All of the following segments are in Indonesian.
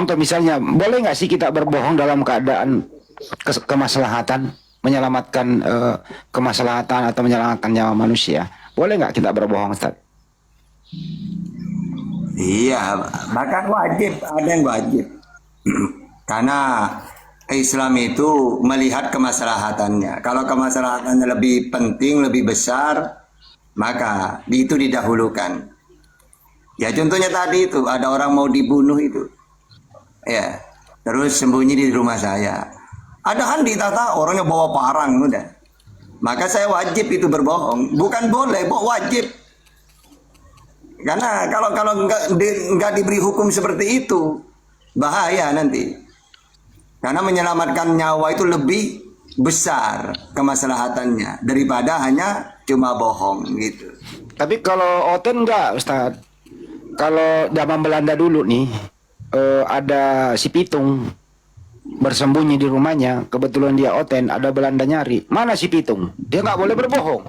contoh misalnya, boleh nggak sih kita berbohong dalam keadaan kemaslahatan, menyelamatkan kemaslahatan atau menyelamatkan nyawa manusia? Boleh nggak kita berbohong, Ustaz? Iya, bahkan wajib, ada yang wajib. Karena Islam itu melihat kemaslahatannya. Kalau kemaslahatannya lebih penting, lebih besar, maka itu didahulukan. Ya contohnya tadi itu, ada orang mau dibunuh itu. Ya, terus sembunyi di rumah saya. Ada kan ditata orangnya bawa parang udah. Maka saya wajib itu berbohong. Bukan boleh, wajib. Karena kalau nggak diberi hukum seperti itu, bahaya nanti. Karena menyelamatkan nyawa itu lebih besar kemaslahatannya daripada hanya cuma bohong gitu. Tapi kalau Oten enggak, Ustaz. Kalau zaman Belanda dulu nih, ada si Pitung bersembunyi di rumahnya. Kebetulan dia Oten, ada Belanda nyari. Mana si Pitung? Dia nggak boleh berbohong.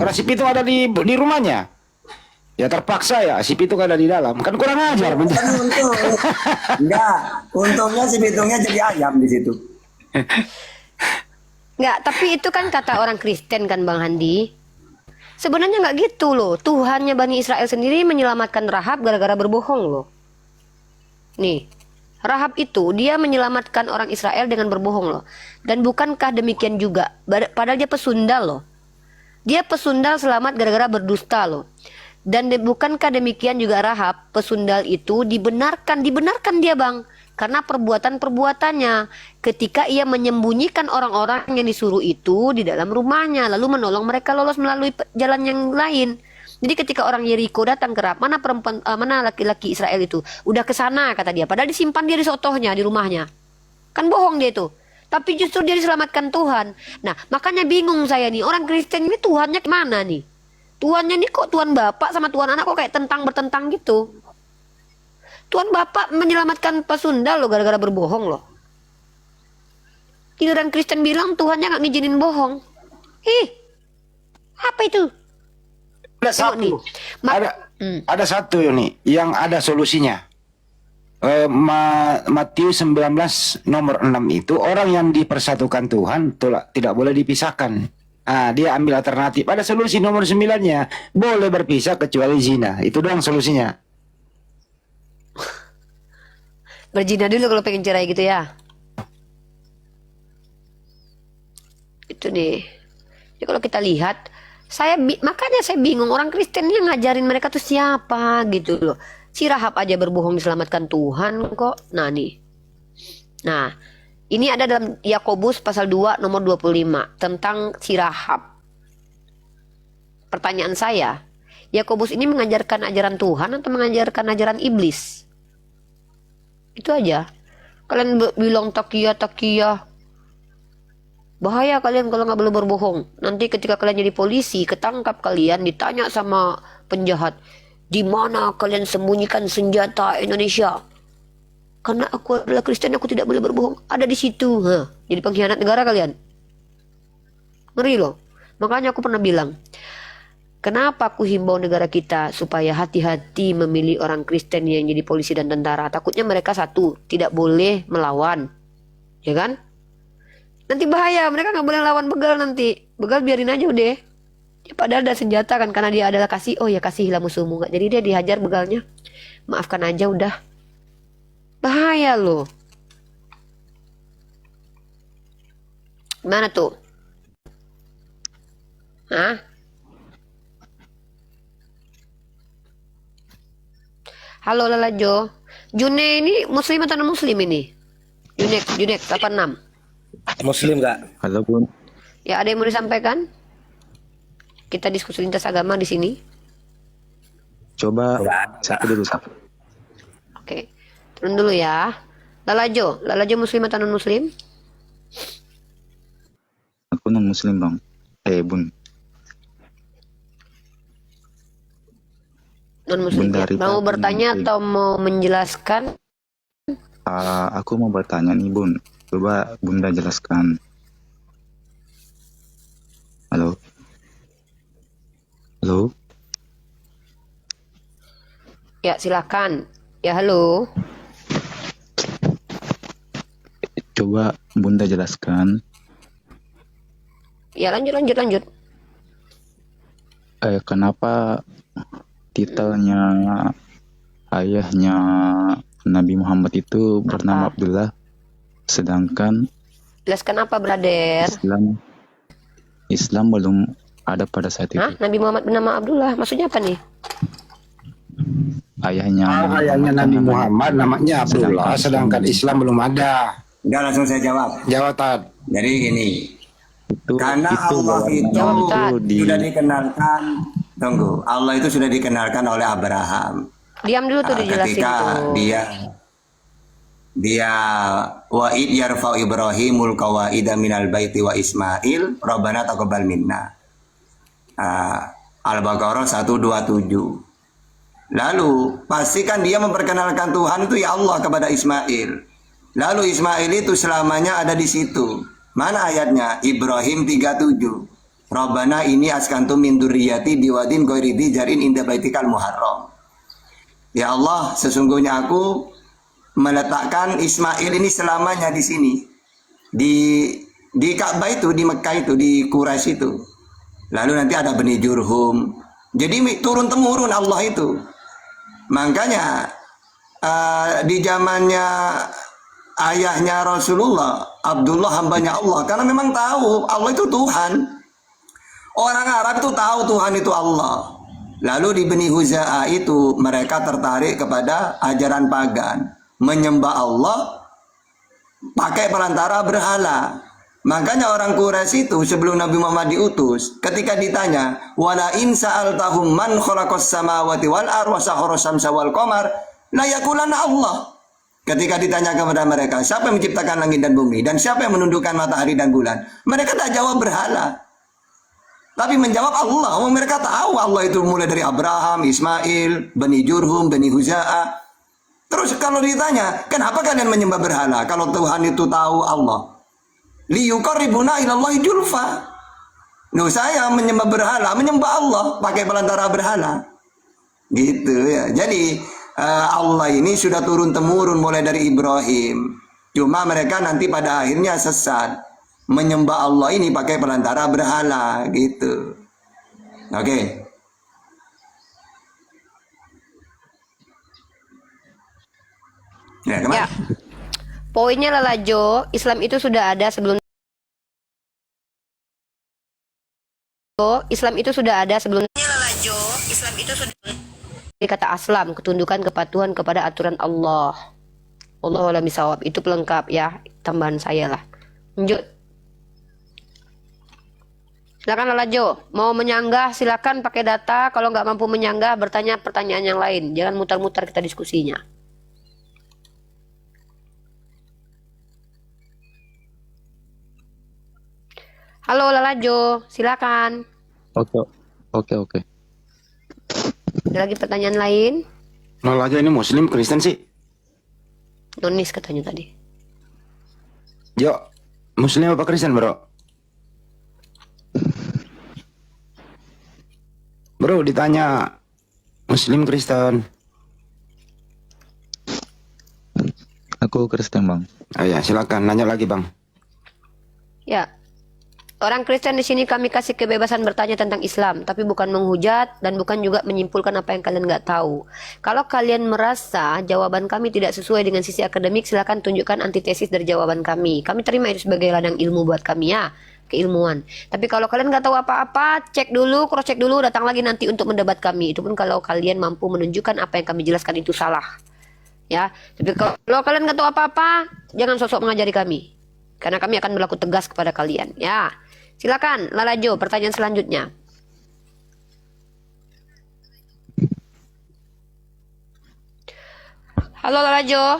Karena si Pitung ada di rumahnya. Ya terpaksa ya, si Pitung ada di dalam. Kan kurang ajar. Enggak, untungnya si pitungnya jadi ayam di situ. Nggak, tapi itu kan kata orang Kristen kan Bang Handi. Sebenarnya nggak gitu loh. Tuhannya Bani Israel sendiri menyelamatkan Rahab gara-gara berbohong loh. Nih, Rahab itu dia menyelamatkan orang Israel dengan berbohong loh. Dan bukankah demikian juga? Padahal dia pesundal loh. Dia pesundal selamat gara-gara berdusta loh. Dan bukankah demikian juga Rahab, pesundal itu dibenarkan dia Bang. Karena perbuatan-perbuatannya ketika ia menyembunyikan orang-orang yang disuruh itu di dalam rumahnya. Lalu menolong mereka lolos melalui jalan yang lain. Jadi ketika orang Yeriko datang ke Rahab, mana laki-laki Israel itu? Udah ke sana kata dia. Padahal disimpan dia di sotohnya, di rumahnya. Kan bohong dia itu. Tapi justru dia diselamatkan Tuhan. Nah makanya bingung saya nih. Orang Kristen ini Tuhannya kemana nih? Tuannya nih kok Tuan Bapak sama Tuan Anak kok kayak bertentang gitu. Tuan Bapak menyelamatkan pesundal loh gara-gara berbohong loh. Giliran Kristen bilang Tuhannya nggak ngizinin bohong. Ih, apa itu? Ada satu, nih. ada satu nih yang ada solusinya. Matius 19 nomor 6 itu orang yang dipersatukan Tuhan tidak boleh dipisahkan. Dia ambil alternatif. Ada solusi nomor 9-nya. Boleh berpisah kecuali zina. Itu doang solusinya. Berzina dulu kalau pengen cerai gitu ya. Itu nih. Jadi kalau kita lihat, makanya saya bingung orang Kristen yang ngajarin mereka tuh siapa gitu loh. Si Rahab aja berbohong diselamatkan Tuhan kok. Nah nih. Nah, ini ada dalam Yakobus pasal 2 nomor 25 tentang si Rahab. Pertanyaan saya, Yakobus ini mengajarkan ajaran Tuhan atau mengajarkan ajaran iblis? Itu aja. Kalian bilang takiyah. Bahaya kalian kalau nggak boleh berbohong. Nanti ketika kalian jadi polisi, ketangkap kalian, ditanya sama penjahat, di mana kalian sembunyikan senjata Indonesia? Karena aku adalah Kristen, aku tidak boleh berbohong. Ada di situ. Jadi pengkhianat negara kalian. Ngeri loh. Makanya aku pernah bilang, kenapa aku himbau negara kita supaya hati-hati memilih orang Kristen yang jadi polisi dan tentara. Takutnya mereka satu, tidak boleh melawan. Ya kan? Nanti bahaya, mereka nggak boleh lawan begal nanti. Begal biarin aja udah. Ya, padahal ada senjata kan, karena dia adalah kasih. Oh ya kasihilah musuhmu. Nggak jadi dia dihajar begalnya. Maafkan aja udah. Bahaya loh. Mana tuh? Hah? Halo Lalajo. June ini muslim atau non muslim ini? Junek 86. Muslim gak? Halo Bun. Ya ada yang mau disampaikan? Kita diskusi lintas agama di sini. Coba satu dulu satu. Oke. Turun dulu ya. Lalajo muslim atau non muslim? Aku non Muslim bang. Bun. Non muslim ya. Mau bertanya atau mau menjelaskan? Aku mau bertanya nih Bun. Coba Bunda jelaskan. Halo. Ya silakan. Ya halo. coba Bunda jelaskan Ya lanjut. kenapa titelnya ayahnya Nabi Muhammad itu bernama Abdullah, sedangkan Jelaskan apa, brother? Islam belum ada pada saat itu. Hah? Nabi Muhammad bernama Abdullah. Maksudnya apa nih? Ayahnya Ayahnya Nabi Muhammad namanya Abdullah, sedangkan Islam belum ada. Udah langsung saya jawab. Jawab Tad. Jadi gini, itu karena Allah itu Jawab, Tad. sudah dikenalkan, tunggu, Allah itu sudah dikenalkan oleh Abraham. Diam dulu tuh dijelasin Ketika tuh. dia wa id yarfa'u Ibrahimul qawaida minal baiti wa Ismail Rabbana taqabbal minna. Al-Baqarah 127. Lalu pastikan dia memperkenalkan Tuhan itu ya Allah kepada Ismail. Lalu Ismail itu selamanya ada di situ. Mana ayatnya? Ibrahim 37. Rabbana ini askantum min dzurriyyati biwadin ghairi dzi jarin inda baitikal muharram. Ya Allah, sesungguhnya aku meletakkan Ismail ini selamanya di sini. Di Ka'bah itu, di Mekah itu, di Quraisy itu. Lalu nanti ada Bani Jurhum. Jadi turun temurun Allah itu. Makanya di zamannya ayahnya Rasulullah, Abdullah hambanya Allah, karena memang tahu Allah itu Tuhan. Orang Arab itu tahu Tuhan itu Allah. Lalu di Bani Huza'ah itu mereka tertarik kepada ajaran pagan, menyembah Allah pakai perantara berhala. Makanya orang Quraisy itu sebelum Nabi Muhammad diutus, ketika ditanya, "Wala in sa'altahum man khalaqas samawati wal ardi wa sakhkhara syamsa wal qamar, la yaqulanna Allah." Ketika ditanya kepada mereka, siapa yang menciptakan langit dan bumi dan siapa yang menundukkan matahari dan bulan? Mereka tak jawab berhala. Tapi menjawab Allah. Oh, mereka tahu Allah itu mulai dari Abraham, Ismail, Bani Jurhum, Bani Huza'ah. Terus kalau ditanya, kenapa kalian menyembah berhala? Kalau Tuhan itu tahu Allah. Liyuqarribuna ilallahi julfa. Nuh, saya menyembah berhala, menyembah Allah pakai perantara berhala. Gitu ya. Jadi Allah ini sudah turun temurun mulai dari Ibrahim. Cuma mereka nanti pada akhirnya sesat, menyembah Allah ini pakai perantara berhala gitu. Oke. Ya, kemana? Ya. Poinnya Lalajo, Islam itu sudah ada sebelum Islam itu sudah ada sebelumnya. Lalajo, Islam itu sudah kata aslam, ketundukan kepatuhan kepada aturan Allah. Allahu a'lam bishawab. Itu pelengkap ya, tambahan saya lah. Lanjut. Silakan Lalajo, mau menyanggah silakan pakai data. Kalau nggak mampu menyanggah, bertanya pertanyaan yang lain. Jangan mutar-mutar kita diskusinya. Halo Lalajo, silakan. Oke. Ada lagi pertanyaan lain? Nol aja ini Muslim Kristen sih. Nonis katanya tadi. Jo, Muslim apa Kristen bro? Bro ditanya Muslim Kristen. Aku Kristen, Bang. Oh ya silakan nanya lagi bang. Ya. Orang Kristen di sini kami kasih kebebasan bertanya tentang Islam, tapi bukan menghujat dan bukan juga menyimpulkan apa yang kalian nggak tahu. Kalau kalian merasa jawaban kami tidak sesuai dengan sisi akademik, silakan tunjukkan antitesis dari jawaban kami. Kami terima itu sebagai ladang ilmu buat kami ya, keilmuan. Tapi kalau kalian nggak tahu apa-apa, cek dulu, cross check dulu, datang lagi nanti untuk mendebat kami. Itu pun kalau kalian mampu menunjukkan apa yang kami jelaskan itu salah. Ya, tapi kalau kalian nggak tahu apa-apa, jangan sosok mengajari kami, karena kami akan berlaku tegas kepada kalian. Ya. Silakan, Lalajo, pertanyaan selanjutnya. Halo Lalajo.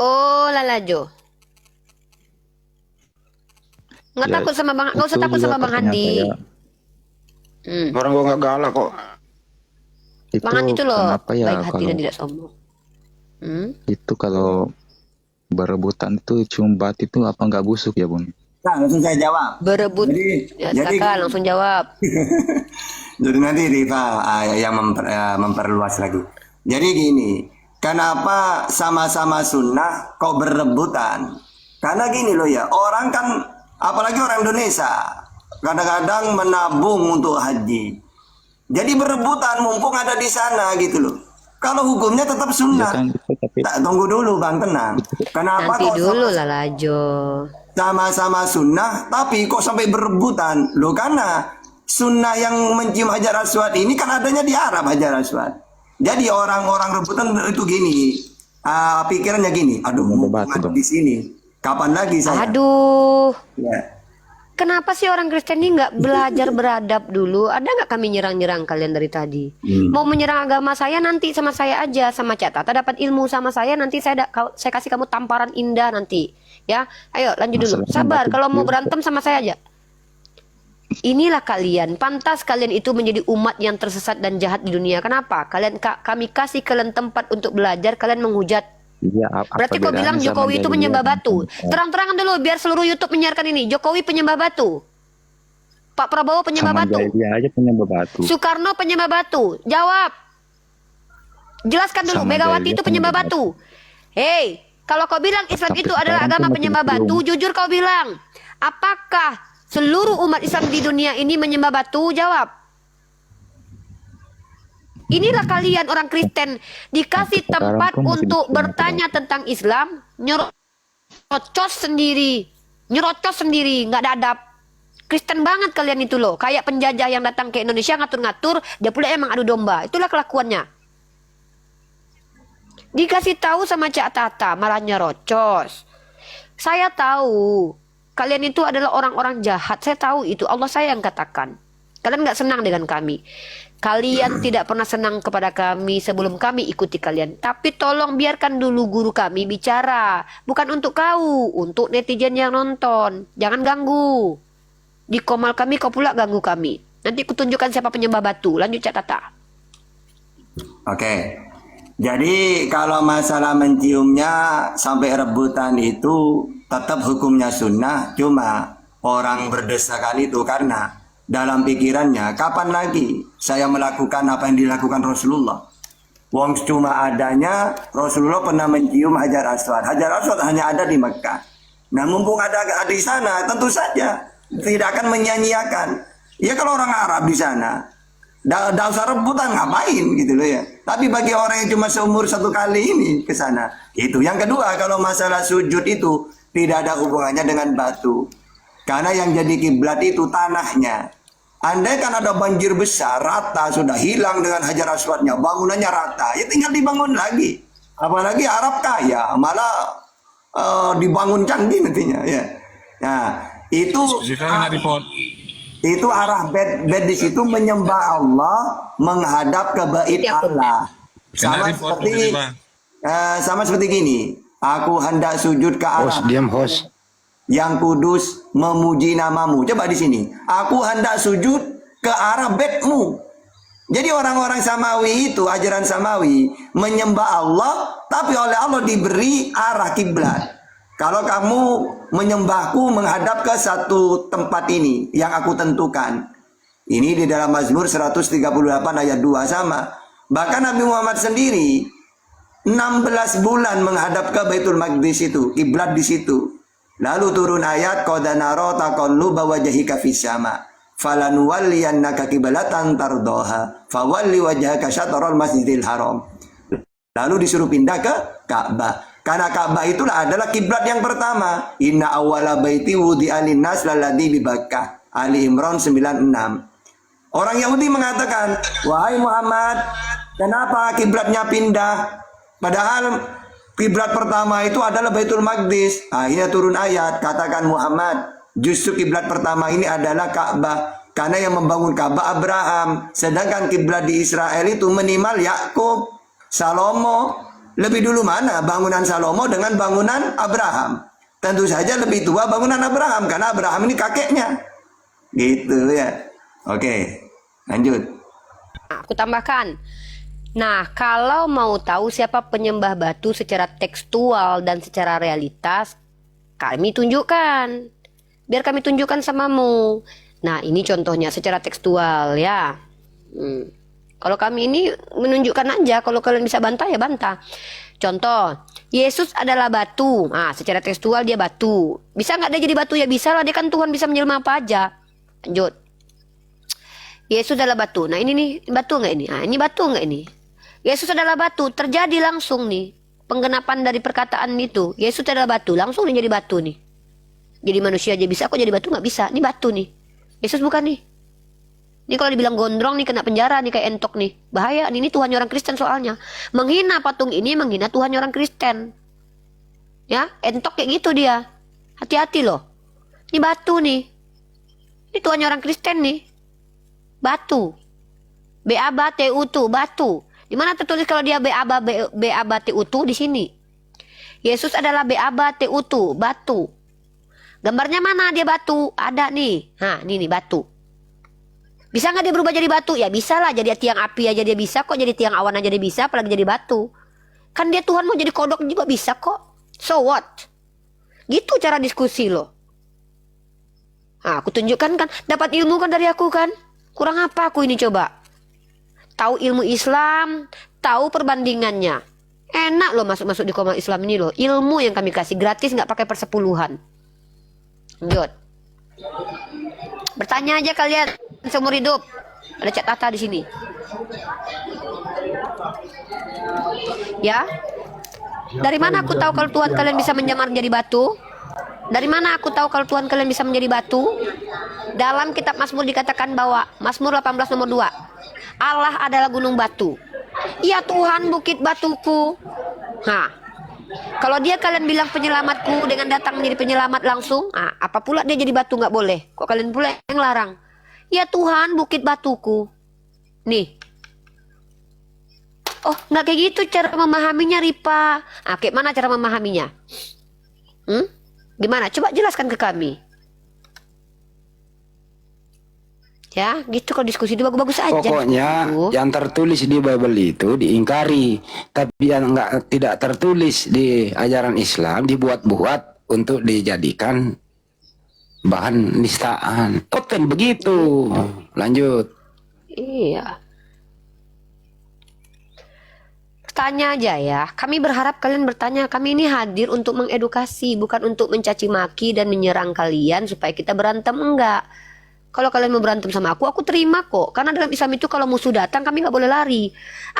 Oh, Lalajo. Nggak Ya, takut sama Bang, nggak usah itu takut juga sama Bang pertanyaan Handi. saya. Orang gua nggak galak kok. Bang Handi itu loh kenapa ya baik hati kalau dan tidak sombong. itu kalau berebutan itu cumbat itu apa nggak busuk ya, Bun? Nah, langsung saya jawab. Berebut. Ya, silakan langsung jawab. Jadi nanti Riva yang memperluas lagi. Jadi gini, kenapa sama-sama sunnah kok berebutan? Karena gini loh ya, orang kan, apalagi orang Indonesia, kadang-kadang menabung untuk haji. Jadi berebutan mumpung ada di sana gitu loh. Kalau hukumnya tetap Ya sunnah. kan itu tapi Tunggu dulu Bang, tenang. Kenapa Nanti kok dulu lah Lajo. sama-sama sunnah tapi kok sampai berebutan? Loh karena sunnah yang mencium Hajar Aswad ini kan adanya di Arab Hajar Aswad. Jadi orang-orang rebutan itu gini, pikirannya gini, aduh mumpung Batu ada dong. di sini, kapan lagi saya? Aduh, Ya. kenapa sih orang Kristen ini nggak belajar beradab dulu? Ada nggak kami nyerang-nyerang kalian dari tadi? Mau menyerang agama saya nanti sama saya aja, sama Cak Tata dapat ilmu sama saya nanti saya kasih kamu tamparan indah nanti, ya. Ayo lanjut dulu. Masalahnya Sabar, batu kalau mau biru. berantem sama saya aja. Inilah kalian, pantas kalian itu menjadi umat yang tersesat dan jahat di dunia. Kenapa? Kami kasih kalian tempat untuk belajar, kalian menghujat. Iya, apa Berarti kau bedanya bilang sama Jokowi itu jahiliyah penyembah dan batu. sama- Terang-terangan dulu biar seluruh YouTube menyiarkan ini. Jokowi penyembah batu. Pak Prabowo penyembah sama batu. jahiliyah aja penyembah batu. Soekarno penyembah batu. Jawab. Jelaskan dulu. Sama Megawati jahiliyah itu penyembah penyembah batu. Hei, kalau kau bilang Islam Sampai itu adalah sekarang agama pun masih penyembah belum. batu, jujur kau bilang. Apakah seluruh umat Islam di dunia ini menyembah batu? Jawab. Inilah kalian orang Kristen dikasih Sampai sekarang tempat pun masih untuk dipegang bertanya tentang Islam, nyerocos sendiri, nggak ada adab. Kristen banget kalian itu loh, kayak penjajah yang datang ke Indonesia ngatur-ngatur, dia pula emang adu domba. Itulah kelakuannya. Dikasih tahu sama Cak Tata, malah nyerocos. Saya tahu kalian itu adalah orang-orang jahat. Saya tahu itu. Allah saya yang katakan. Kalian nggak senang dengan kami. Kalian tidak pernah senang kepada kami sebelum kami ikuti kalian. Tapi tolong biarkan dulu guru kami bicara. Bukan untuk kau, untuk netizen yang nonton. Jangan ganggu. Di komal kami, kau pula ganggu kami. Nanti kutunjukkan siapa penyembah batu. Lanjut Cak Tata. Oke. Jadi kalau masalah menciumnya sampai rebutan itu tetap hukumnya sunnah. Cuma orang berdesakan itu karena dalam pikirannya kapan lagi saya melakukan apa yang dilakukan Rasulullah. Wong cuma adanya Rasulullah pernah mencium Hajar Aswad. Hajar Aswad hanya ada di Mekah. Nah mumpung ada di sana tentu saja tidak akan menyanyiakan. Ya kalau orang Arab di sana, dah usah rebutan ngapain gitu loh ya. Tapi bagi orang yang cuma seumur satu kali ini ke sana, itu. Yang kedua kalau masalah sujud itu tidak ada hubungannya dengan batu. Karena yang jadi kiblat itu tanahnya. Andai kan ada banjir besar, rata sudah hilang dengan Hajar Aswadnya, bangunannya rata, ya tinggal dibangun lagi. Apalagi Arab kaya, malah dibangun canggih nantinya ya. Nah, itu arah bed di situ menyembah Allah, menghadap ke bait Allah. Sama seperti gini. Aku hendak sujud ke arah Host, diam host. yang kudus memuji namamu. Coba di sini. Aku hendak sujud ke arah bedmu. Jadi orang-orang Samawi itu, ajaran Samawi, menyembah Allah, tapi oleh Allah diberi arah kiblat. Kalau kamu menyembahku menghadap ke satu tempat ini yang aku tentukan. Ini di dalam Mazmur 138 ayat 2 sama. Bahkan Nabi Muhammad sendiri 16 bulan menghadap ke Baitul Maqdis itu, kiblat di situ. Lalu turun ayat qad nara taqalluba wajhika fis sama. Falanuwalliyannaka qiblatan tardaha. Fawalli wajhaka syatral Masjidil Haram. Lalu disuruh pindah ke Ka'bah. Karena Ka'bah itulah adalah kiblat yang pertama. Inna awwala baiti wudi'a lin-nas lalladzi bi Bakkah. Ali Imran 96. Orang Yahudi mengatakan, "Wahai Muhammad, kenapa kiblatnya pindah? Padahal kiblat pertama itu adalah Baitul Maqdis." Akhirnya turun ayat, katakan Muhammad, justru kiblat pertama ini adalah Ka'bah. Karena yang membangun Ka'bah Abraham. Sedangkan kiblat di Israel itu minimal Yakub, Salomo. Lebih dulu mana bangunan Salomo dengan bangunan Abraham? Tentu saja lebih tua bangunan Abraham. Karena Abraham ini kakeknya. Gitu ya. Oke, lanjut. Aku tambahkan. Nah, kalau mau tahu siapa penyembah batu secara tekstual dan secara realitas, kami tunjukkan. Biar kami tunjukkan samamu. Nah, ini contohnya secara tekstual ya. Kalau kami ini menunjukkan aja, kalau kalian bisa bantah ya bantah. Contoh, Yesus adalah batu. Ah, secara tekstual dia batu. Bisa nggak dia jadi batu? Ya bisa lah, dia kan Tuhan, bisa menjelma apa aja. Lanjut. Yesus adalah batu. Nah ini nih, batu nggak ini? Ah, ini batu nggak ini? Yesus adalah batu. Terjadi langsung nih penggenapan dari perkataan itu. Yesus adalah batu. Langsung nih jadi batu nih. Jadi manusia aja bisa, kok jadi batu nggak bisa? Ini batu nih. Yesus bukan nih. Ini kalau dibilang gondrong nih kena penjara nih kayak entok nih. Bahaya nih, ini Tuhannya orang Kristen soalnya. Menghina patung ini menghina Tuhannya orang Kristen. Ya, entok kayak gitu dia. Hati-hati loh. Ini batu nih. Ini Tuhannya orang Kristen nih. Batu. B-A-B-T-U-T, batu. Di mana tertulis kalau dia B-A-B-T-U-T di sini? Yesus adalah B-A-B-T-U-T, batu. Gambarnya mana dia batu? Ada nih. Nah, ini nih batu. Bisa nggak dia berubah jadi batu? Ya bisa lah, jadi tiang api aja dia bisa kok, jadi tiang awan aja dia bisa, apalagi jadi batu. Kan dia Tuhan mau jadi kodok juga bisa kok. So what? Gitu cara diskusi loh. Nah, aku tunjukkan kan, dapat ilmu kan dari aku kan? Kurang apa aku ini coba? Tahu ilmu Islam, tahu perbandingannya. Enak loh masuk-masuk di koma Islam ini loh. Ilmu yang kami kasih gratis, nggak pakai persepuluhan. Lanjut. Bertanya aja kalian seumur hidup. Ada Cak Tata di sini. Ya. Dari mana aku tahu kalau Tuhan kalian bisa menjamar jadi batu? Dari mana aku tahu kalau Tuhan kalian bisa menjadi batu? Dalam kitab Mazmur dikatakan bahwa Mazmur 18 nomor 2. Allah adalah gunung batu. Ya Tuhan bukit batuku. Nah, kalau dia kalian bilang penyelamatku dengan datang menjadi penyelamat langsung, apa pula dia jadi batu nggak boleh? Kok kalian pula yang larang? Ya Tuhan bukit batuku. Nih. Oh, nggak kayak gitu cara memahaminya, Ripa. Kayak mana cara memahaminya? Gimana? Coba jelaskan ke kami. Ya, gitu kalau diskusi itu bagus-bagus aja. Pokoknya yang tertulis di Bible itu diingkari, tapi yang tidak tertulis di ajaran Islam dibuat-buat untuk dijadikan bahan nistaan. Kan begitu. Lanjut. Iya. Tanya aja ya. Kami berharap kalian bertanya. Kami ini hadir untuk mengedukasi, bukan untuk mencaci maki dan menyerang kalian supaya kita berantem, enggak. Kalau kalian mau berantem sama aku terima kok. Karena dalam Islam itu kalau musuh datang kami nggak boleh lari.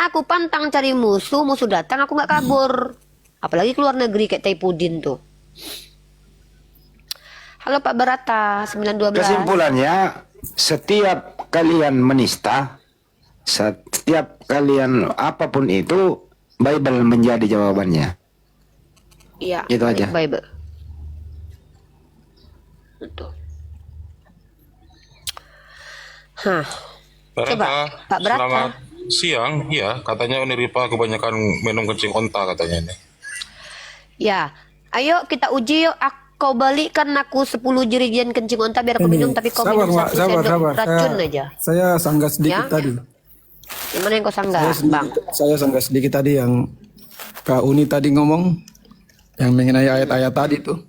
Aku pantang cari musuh, musuh datang aku nggak kabur. Apalagi keluar negeri kayak Taipudin tuh. Halo Pak Barata, 912. Kesimpulannya, setiap kalian menista, setiap kalian apapun itu, Bible menjadi jawabannya. Iya, itu aja. Bible. Betul. Hah. Coba Pak Barata. Selamat siang, ya katanya Uni Ripa kebanyakan minum kencing onta katanya ini. Ya, ayo kita uji yuk. Kau balikan aku 10 jerigen kencing onta biar kau minum, tapi kau minum satu sendok racun aja. Saya sanggah sedikit Ya? tadi. Yang mana yang kau sanggah, Bang? Saya sanggah sedikit tadi yang Kak Uni tadi ngomong yang mengenai ayat-ayat tadi tuh.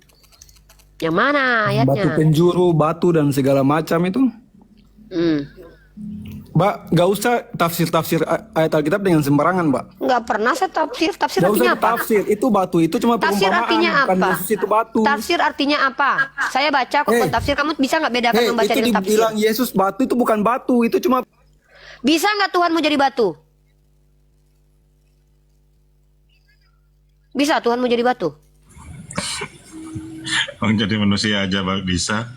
Yang mana Batu ayatnya? penjuru, batu dan segala macam itu. Mbak, gak usah tafsir-tafsir ayat Alkitab dengan sembarangan, Mbak. Nggak pernah saya tafsir. Tafsir Gak artinya usah apa? tafsir, itu batu itu cuma Tafsir perumpamaan, artinya bukan apa? Yesus itu batu. Tafsir artinya apa? Saya baca kok tafsir. Kamu bisa nggak bedakan membaca itu dengan tafsir? dibilang Yesus batu itu bukan batu, itu cuma Bisa nggak Tuhan mau jadi batu? Bisa Tuhan mau jadi batu? Orang jadi manusia aja bisa.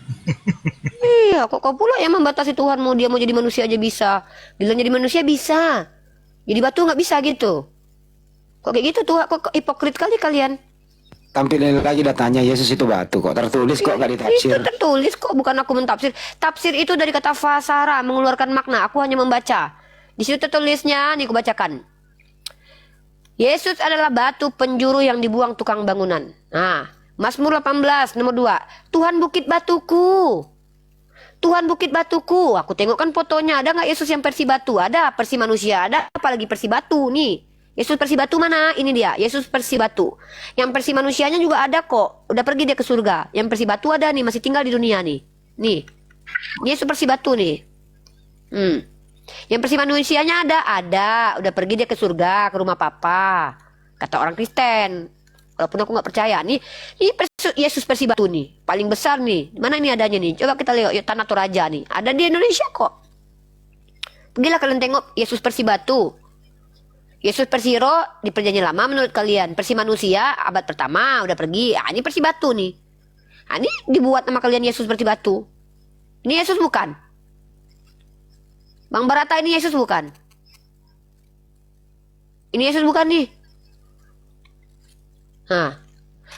Iya, kok kau pula yang membatasi Tuhan mau dia mau jadi manusia aja bisa? Bilang jadi manusia bisa, jadi batu nggak bisa gitu? Kok kayak gitu tuh? Kok hipokrit kali kalian? Tampilin lagi datanya, Yesus itu batu kok. Tertulis kok gak ditafsir. Itu tertulis kok, bukan aku mentafsir. Tafsir itu dari kata fasara, mengeluarkan makna. Aku hanya membaca. Di situ tertulisnya, nih aku bacakan. Yesus adalah batu penjuru yang dibuang tukang bangunan. Nah, Mazmur 18 nomor 2. Tuhan bukit batuku. Tuhan bukit batuku. Aku tengok kan fotonya. Ada nggak Yesus yang versi batu? Ada versi manusia. Ada apalagi versi batu nih. Yesus versi batu mana? Ini dia. Yesus versi batu. Yang versi manusianya juga ada kok. Udah pergi dia ke surga. Yang versi batu ada nih. Masih tinggal di dunia nih. Nih. Yesus versi batu nih. Yang versi manusianya ada. Udah pergi dia ke surga, ke rumah papa. Kata orang Kristen. Walaupun aku nggak percaya. Nih Yesus versi batu nih. Paling besar nih. Mana ini adanya nih? Coba kita lihat. Tanah Toraja nih. Ada di Indonesia kok. Pergilah kalian tengok Yesus versi batu. Yesus versi roh di perjanjian lama menurut kalian. Versi manusia abad pertama udah pergi. Ini versi batu nih. Ini dibuat nama kalian Yesus versi batu. Ini Yesus bukan? Bang Barata, ini Yesus bukan? Ini Yesus bukan nih?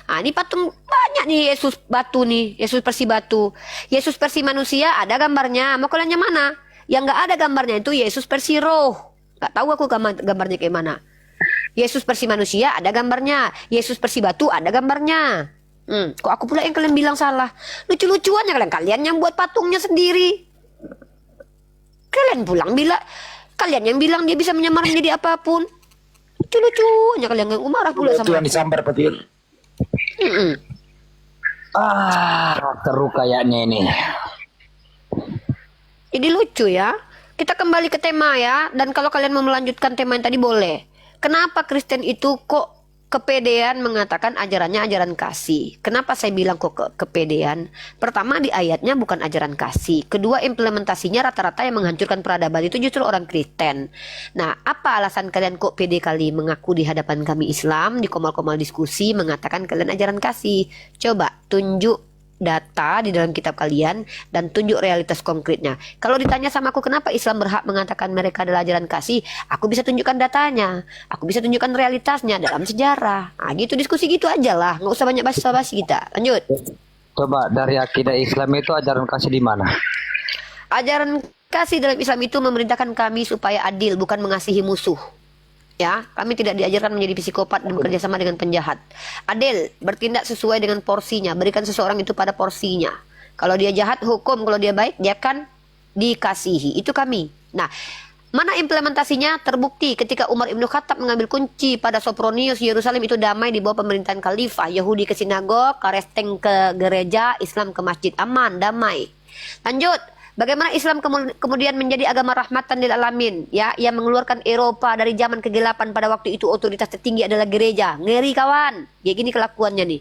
Ini patung banyak nih Yesus batu nih. Yesus versi batu. Yesus versi manusia ada gambarnya. Mau kalian yang mana? Yang nggak ada gambarnya itu Yesus versi roh. Nggak tahu aku gambarnya kayak mana. Yesus versi manusia ada gambarnya. Yesus versi batu ada gambarnya. Kok aku pula yang kalian bilang salah? Lucu-lucuannya kalian yang buat patungnya sendiri. Kalian yang bilang dia bisa menyamar menjadi apapun. Lucu-lucuannya kalian yang marah pula Itu sama yang disambar petir. Seru kayaknya ini. Jadi lucu ya. Kita kembali ke tema ya. Dan kalau kalian mau melanjutkan tema yang tadi boleh. Kenapa Kristen itu kok kepedean mengatakan ajarannya ajaran kasih? Kenapa saya bilang kok kepedean? Pertama, di ayatnya bukan ajaran kasih. Kedua, implementasinya rata-rata yang menghancurkan peradaban itu justru orang Kristen. Nah, apa alasan kalian kok pede kali mengaku di hadapan kami Islam, di komal-komal diskusi mengatakan kalian ajaran kasih? Coba tunjuk data di dalam kitab kalian dan tunjuk realitas konkretnya. Kalau ditanya sama aku kenapa Islam berhak mengatakan mereka adalah ajaran kasih, aku bisa tunjukkan datanya, aku bisa tunjukkan realitasnya dalam sejarah. Gitu diskusi gitu aja lah, nggak usah banyak basa-basi kita. Lanjut. Coba dari akidah Islam itu ajaran kasih di mana? Ajaran kasih dalam Islam itu memerintahkan kami supaya adil, bukan mengasihi musuh. Ya, kami tidak diajarkan menjadi psikopat dan bekerja sama dengan penjahat. Adil, bertindak sesuai dengan porsinya. Berikan seseorang itu pada porsinya. Kalau dia jahat, hukum. Kalau dia baik, dia akan dikasihi. Itu kami. Nah, mana implementasinya? Terbukti ketika Umar Ibn Khattab mengambil kunci pada Sopronius, Yerusalem itu damai di bawah pemerintahan khalifah. Yahudi ke sinagog, Kristen ke gereja, Islam ke masjid. Aman, damai. Lanjut. Bagaimana Islam kemudian menjadi agama rahmatan lil alamin, ya, yang mengeluarkan Eropa dari zaman kegelapan. Pada waktu itu otoritas tertinggi adalah gereja. Ngeri kawan. Ya gini kelakuannya nih.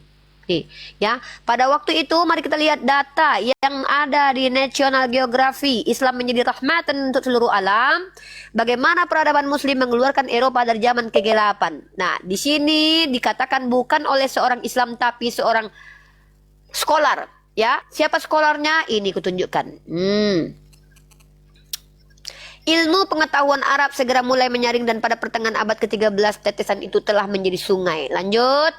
Ya, pada waktu itu mari kita lihat data yang ada di National Geography. Islam menjadi rahmatan untuk seluruh alam. Bagaimana peradaban muslim mengeluarkan Eropa dari zaman kegelapan. Nah, di sini dikatakan bukan oleh seorang Islam tapi seorang scholar. Ya, siapa skolarnya? Ini kutunjukkan. Ilmu pengetahuan Arab segera mulai menyaring dan pada pertengahan abad ke-13 tetesan itu telah menjadi sungai. Lanjut.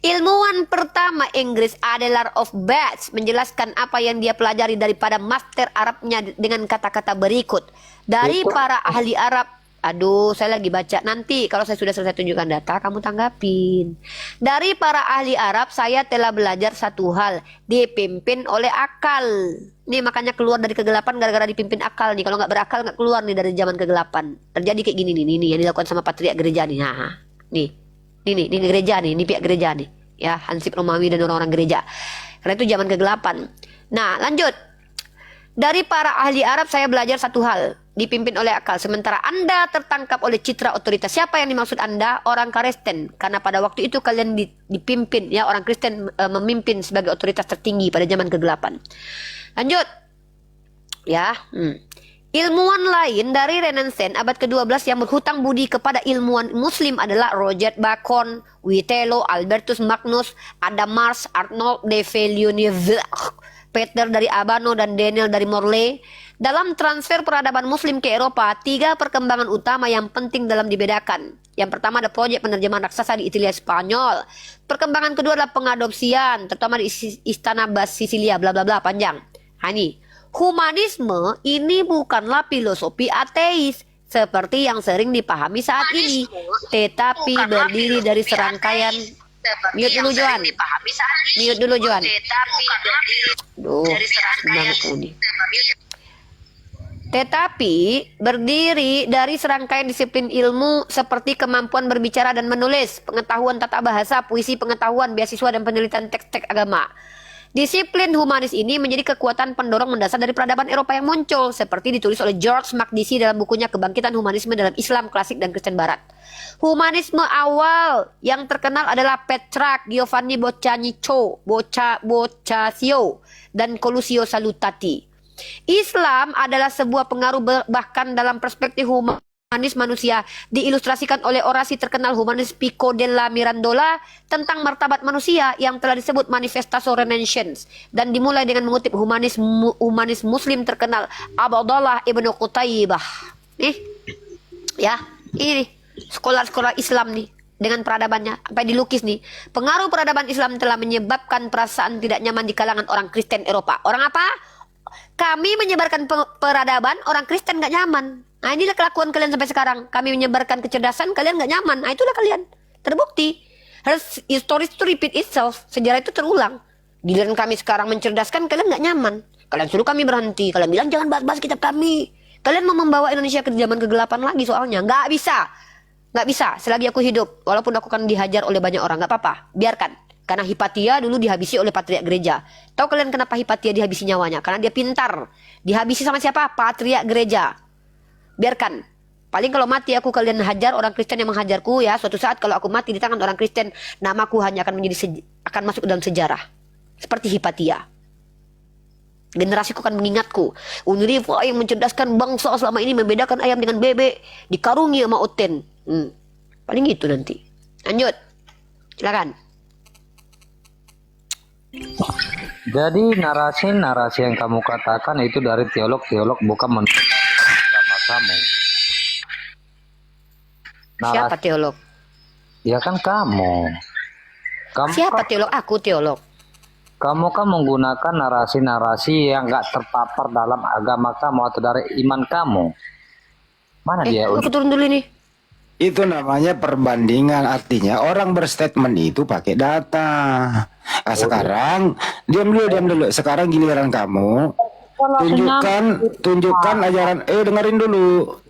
Ilmuwan pertama Inggris Adelaar of Bath menjelaskan apa yang dia pelajari daripada master Arabnya dengan kata-kata berikut. Dari para ahli Arab. Aduh, saya lagi baca. Nanti kalau saya sudah selesai tunjukkan data, kamu tanggapin. Dari para ahli Arab, saya telah belajar satu hal. Dipimpin oleh akal. Nih makanya keluar dari kegelapan gara-gara dipimpin akal nih. Kalau nggak berakal nggak keluar nih dari zaman kegelapan. Terjadi kayak gini nih. Ini yang dilakukan sama patriark gereja nih. Nah, nih gereja nih. Ini pihak gereja nih. Ya, Hansip Romawi dan orang-orang gereja. Karena itu zaman kegelapan. Nah, lanjut. Dari para ahli Arab saya belajar satu hal. Dipimpin oleh akal. Sementara Anda tertangkap oleh citra otoritas. Siapa yang dimaksud Anda? Orang Kristen. Karena pada waktu itu kalian dipimpin. Ya, orang Kristen memimpin sebagai otoritas tertinggi pada zaman kegelapan. Lanjut. Ya. Ilmuwan lain dari Renaissance abad ke-12 yang berhutang budi kepada ilmuwan muslim adalah Roger Bacon, Witello, Albertus Magnus, Adam Mars, Arnold de Villeneuve, Peter dari Abano dan Daniel dari Morley. Dalam transfer peradaban muslim ke Eropa, 3 perkembangan utama yang penting dalam dibedakan. Yang pertama ada proyek penerjemahan raksasa di Italia Spanyol. Perkembangan kedua adalah pengadopsian, terutama di istana Bas Sisilia, bla bla bla, panjang. Ini humanisme ini bukanlah filosofi ateis seperti yang sering dipahami saat ini, tetapi berdiri dari serangkaian. Mute dulu Johan. Mute dulu Johan. Duh, tetapi berdiri dari serangkaian disiplin ilmu seperti kemampuan berbicara dan menulis, pengetahuan tata bahasa, puisi, pengetahuan, beasiswa dan penelitian teks-teks agama. Disiplin humanis ini menjadi kekuatan pendorong mendasar dari peradaban Eropa yang muncul, seperti ditulis oleh George Makdisi dalam bukunya Kebangkitan Humanisme dalam Islam Klasik dan Kristen Barat. Humanisme awal yang terkenal adalah Petrarch, Giovanni Boccaccio, dan Colusio Salutati. Islam adalah sebuah pengaruh bahkan dalam perspektif humanis manusia, diilustrasikan oleh orasi terkenal humanis Pico della Mirandola tentang martabat manusia yang telah disebut Manifesto Renaissance, dan dimulai dengan mengutip humanis muslim terkenal Abdullah ibnu Qutaibah. Nih, ya, ini nih, sekolah-sekolah Islam nih dengan peradabannya sampai dilukis nih. Pengaruh peradaban Islam telah menyebabkan perasaan tidak nyaman di kalangan orang Kristen Eropa. Orang apa? Kami menyebarkan peradaban, orang Kristen gak nyaman. Nah, inilah kelakuan kalian sampai sekarang. Kami menyebarkan kecerdasan, kalian gak nyaman. Nah, itulah kalian. Terbukti. History to repeat itself. Sejarah itu terulang. Giliran kami sekarang mencerdaskan, kalian gak nyaman. Kalian suruh kami berhenti. Kalian bilang jangan bahas-bahas kitab kami. Kalian mau membawa Indonesia ke zaman kegelapan lagi soalnya. Gak bisa. Gak bisa. Selagi aku hidup. Walaupun aku akan dihajar oleh banyak orang. Gak apa-apa. Biarkan. Karena Hipatia dulu dihabisi oleh patriark gereja. Tahu kalian kenapa Hipatia dihabisi nyawanya? Karena dia pintar. Dihabisi sama siapa? Patriark gereja. Biarkan. Paling kalau mati aku kalian hajar orang Kristen yang menghajarku ya. Suatu saat kalau aku mati di tangan orang Kristen, namaku hanya akan akan masuk dalam sejarah. Seperti Hipatia. Generasiku akan mengingatku. Unriva yang mencerdaskan bangsa selama ini membedakan ayam dengan bebek, dikarungi sama Oten. Paling gitu nanti. Lanjut. Silakan. Jadi narasi-narasi yang kamu katakan itu dari teolog-teolog, bukan menurut agama kamu. Siapa teolog? Ya kan kamu. Siapa teolog? Aku teolog. Kamu kan menggunakan narasi-narasi yang nggak terpapar dalam agama kamu atau dari iman kamu. Mana dia? Aku turun dulu nih. Itu namanya perbandingan, artinya orang berstatement itu pakai data. Nah, sekarang diam dulu. Sekarang giliran kamu tunjukkan ajaran. Dengerin dulu.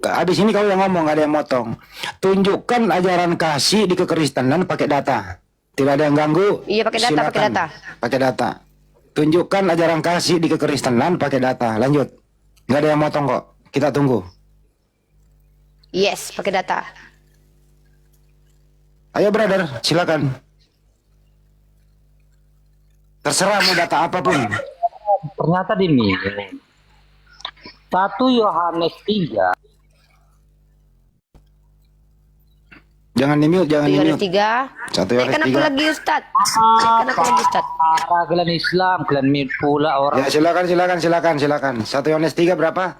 Di sini kau yang ngomong, ada yang motong. Tunjukkan ajaran kasih di kekristenan pakai data. Tidak ada yang ganggu. Iya, pakai data, Silakan. pakai data. Pakai data. Tunjukkan ajaran kasih di kekristenan pakai data. Lanjut. Nggak ada yang motong kok. Kita tunggu. Yes, pakai data. Ayo brother, silakan. Terserah mau data apapun. Ternyata ini 1 Yohanes 3. Jangan di-mute, jangan Yohanes di-mute. 3. 1 Yohanes Kan aku 3. lagi Ustaz. Kan aku lagi Ustaz. Para kalian Islam, kalian pula orang. Ya silakan. 1 Yohanes 3 berapa?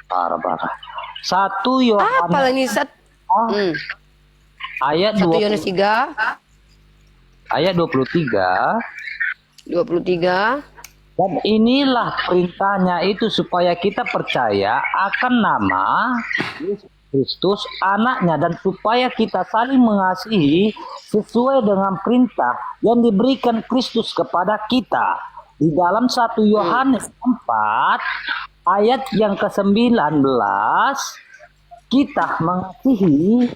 Parah. 1 Apa Yohanes lagi Ustaz? ayat 1 20, Yohanes 3. ayat 23. 23. Dan inilah perintahnya itu supaya kita percaya akan nama Yesus Kristus anaknya, dan supaya kita saling mengasihi sesuai dengan perintah yang diberikan Kristus kepada kita. Di dalam 1 Yohanes 4 ayat yang ke-19, kita mengasihi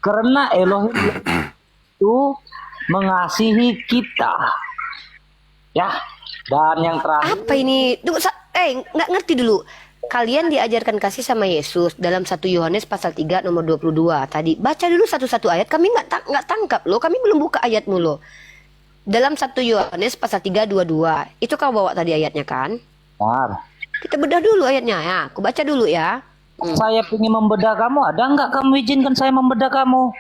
karena Elohim itu mengasihi kita. Ya, dan yang terakhir, Apa ini? Tunggu, nggak ngerti dulu. Kalian diajarkan kasih sama Yesus dalam 1 Yohanes pasal 3 nomor 22. Tadi baca dulu satu-satu ayat. Kami nggak tangkap loh. Kami belum buka ayatmu loh. Dalam 1 Yohanes pasal 3 22. Itu kau bawa tadi ayatnya kan? benar. Kita bedah dulu ayatnya ya. Aku baca dulu ya. Saya ingin membedah kamu. Ada nggak kamu izinkan saya membedah kamu?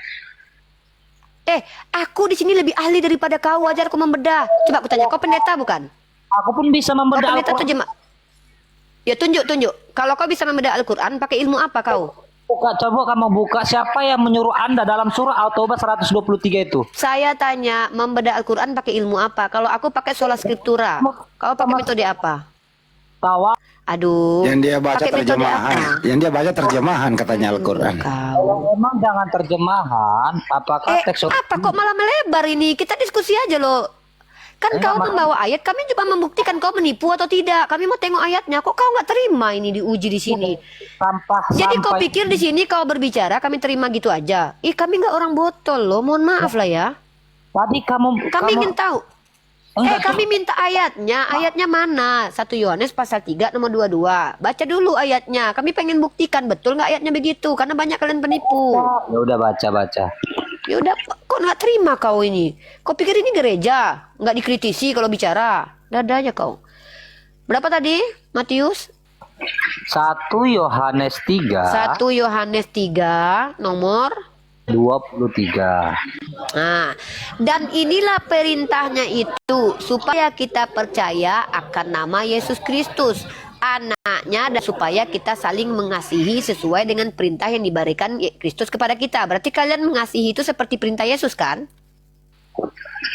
Aku di sini lebih ahli daripada kau. Wajar aku membedah. Coba aku tanya, kau pendeta bukan? Aku pun bisa Kau membedah pendeta tuh Al-Quran. Ya tunjuk. Kalau kau bisa membedah Al-Quran, pakai ilmu apa kau? Coba kamu buka siapa yang menyuruh Anda dalam surah Al-Taubah 123 itu. Saya tanya, membedah Al-Quran pakai ilmu apa? Kalau aku pakai sola scriptura, kau pakai metode apa? Tawa. Aduh. Yang dia baca pakai metode terjemahan. apa? Yang dia baca terjemahan katanya Al-Quran. Kau. Kalau memang jangan terjemahan, apakah teks Apa kok malah melebar ini? Kita diskusi aja loh. Kan kau membawa ayat, kami coba membuktikan kau menipu atau tidak. Kami mau tengok ayatnya. Kok kau nggak terima ini diuji di sini? Jadi kau pikir di sini kau berbicara, kami terima gitu aja? Kami nggak orang botol loh. Mohon maaf lah ya. Tadi Kami ingin tahu. Enggak, Kami minta ayatnya. Ayatnya mana? 1 Yohanes pasal 3 nomor 22. Baca dulu ayatnya. Kami pengen buktikan betul nggak ayatnya begitu. Karena banyak kalian penipu. ya udah baca. Ya udah, kok nggak terima kau ini? Kau pikir ini gereja? Nggak dikritisi kalau bicara. Dada aja kau. Berapa tadi, Matius? 1 Yohanes 3 1 Yohanes 3 nomor 23. Nah, dan inilah perintahnya itu, supaya kita percaya akan nama Yesus Kristus, anaknya, dan supaya kita saling mengasihi sesuai dengan perintah yang diberikan Kristus kepada kita. Berarti kalian mengasihi itu seperti perintah Yesus kan?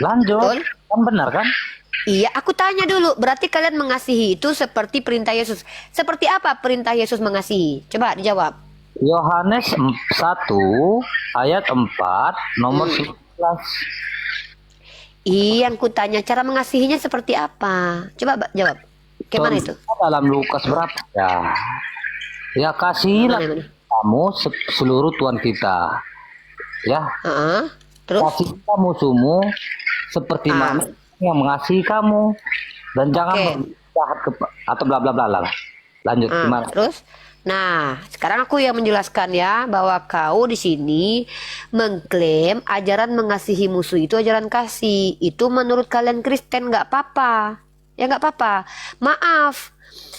Lanjut. Betul? Kan benar kan? Iya, aku tanya dulu. Berarti kalian mengasihi itu seperti perintah Yesus. Seperti apa perintah Yesus mengasihi? Coba dijawab. Yohanes 1 ayat 4 nomor 19. Iya, yang kutanya cara mengasihinya seperti apa? Coba jawab. Gimana itu? Dalam Lukas berapa ya? Ya kasihilah Mana? kamu seluruh Tuhan kita. Ya, Terus? kasihilah musuhmu seperti mana yang mengasihi kamu, dan jangan jahat atau bla bla bla bla. Lanjut gimana? Terus? Nah, sekarang aku yang menjelaskan ya, bahwa kau di sini mengklaim ajaran mengasihi musuh itu ajaran kasih. Itu menurut kalian Kristen nggak apa-apa. Ya nggak apa-apa. Maaf,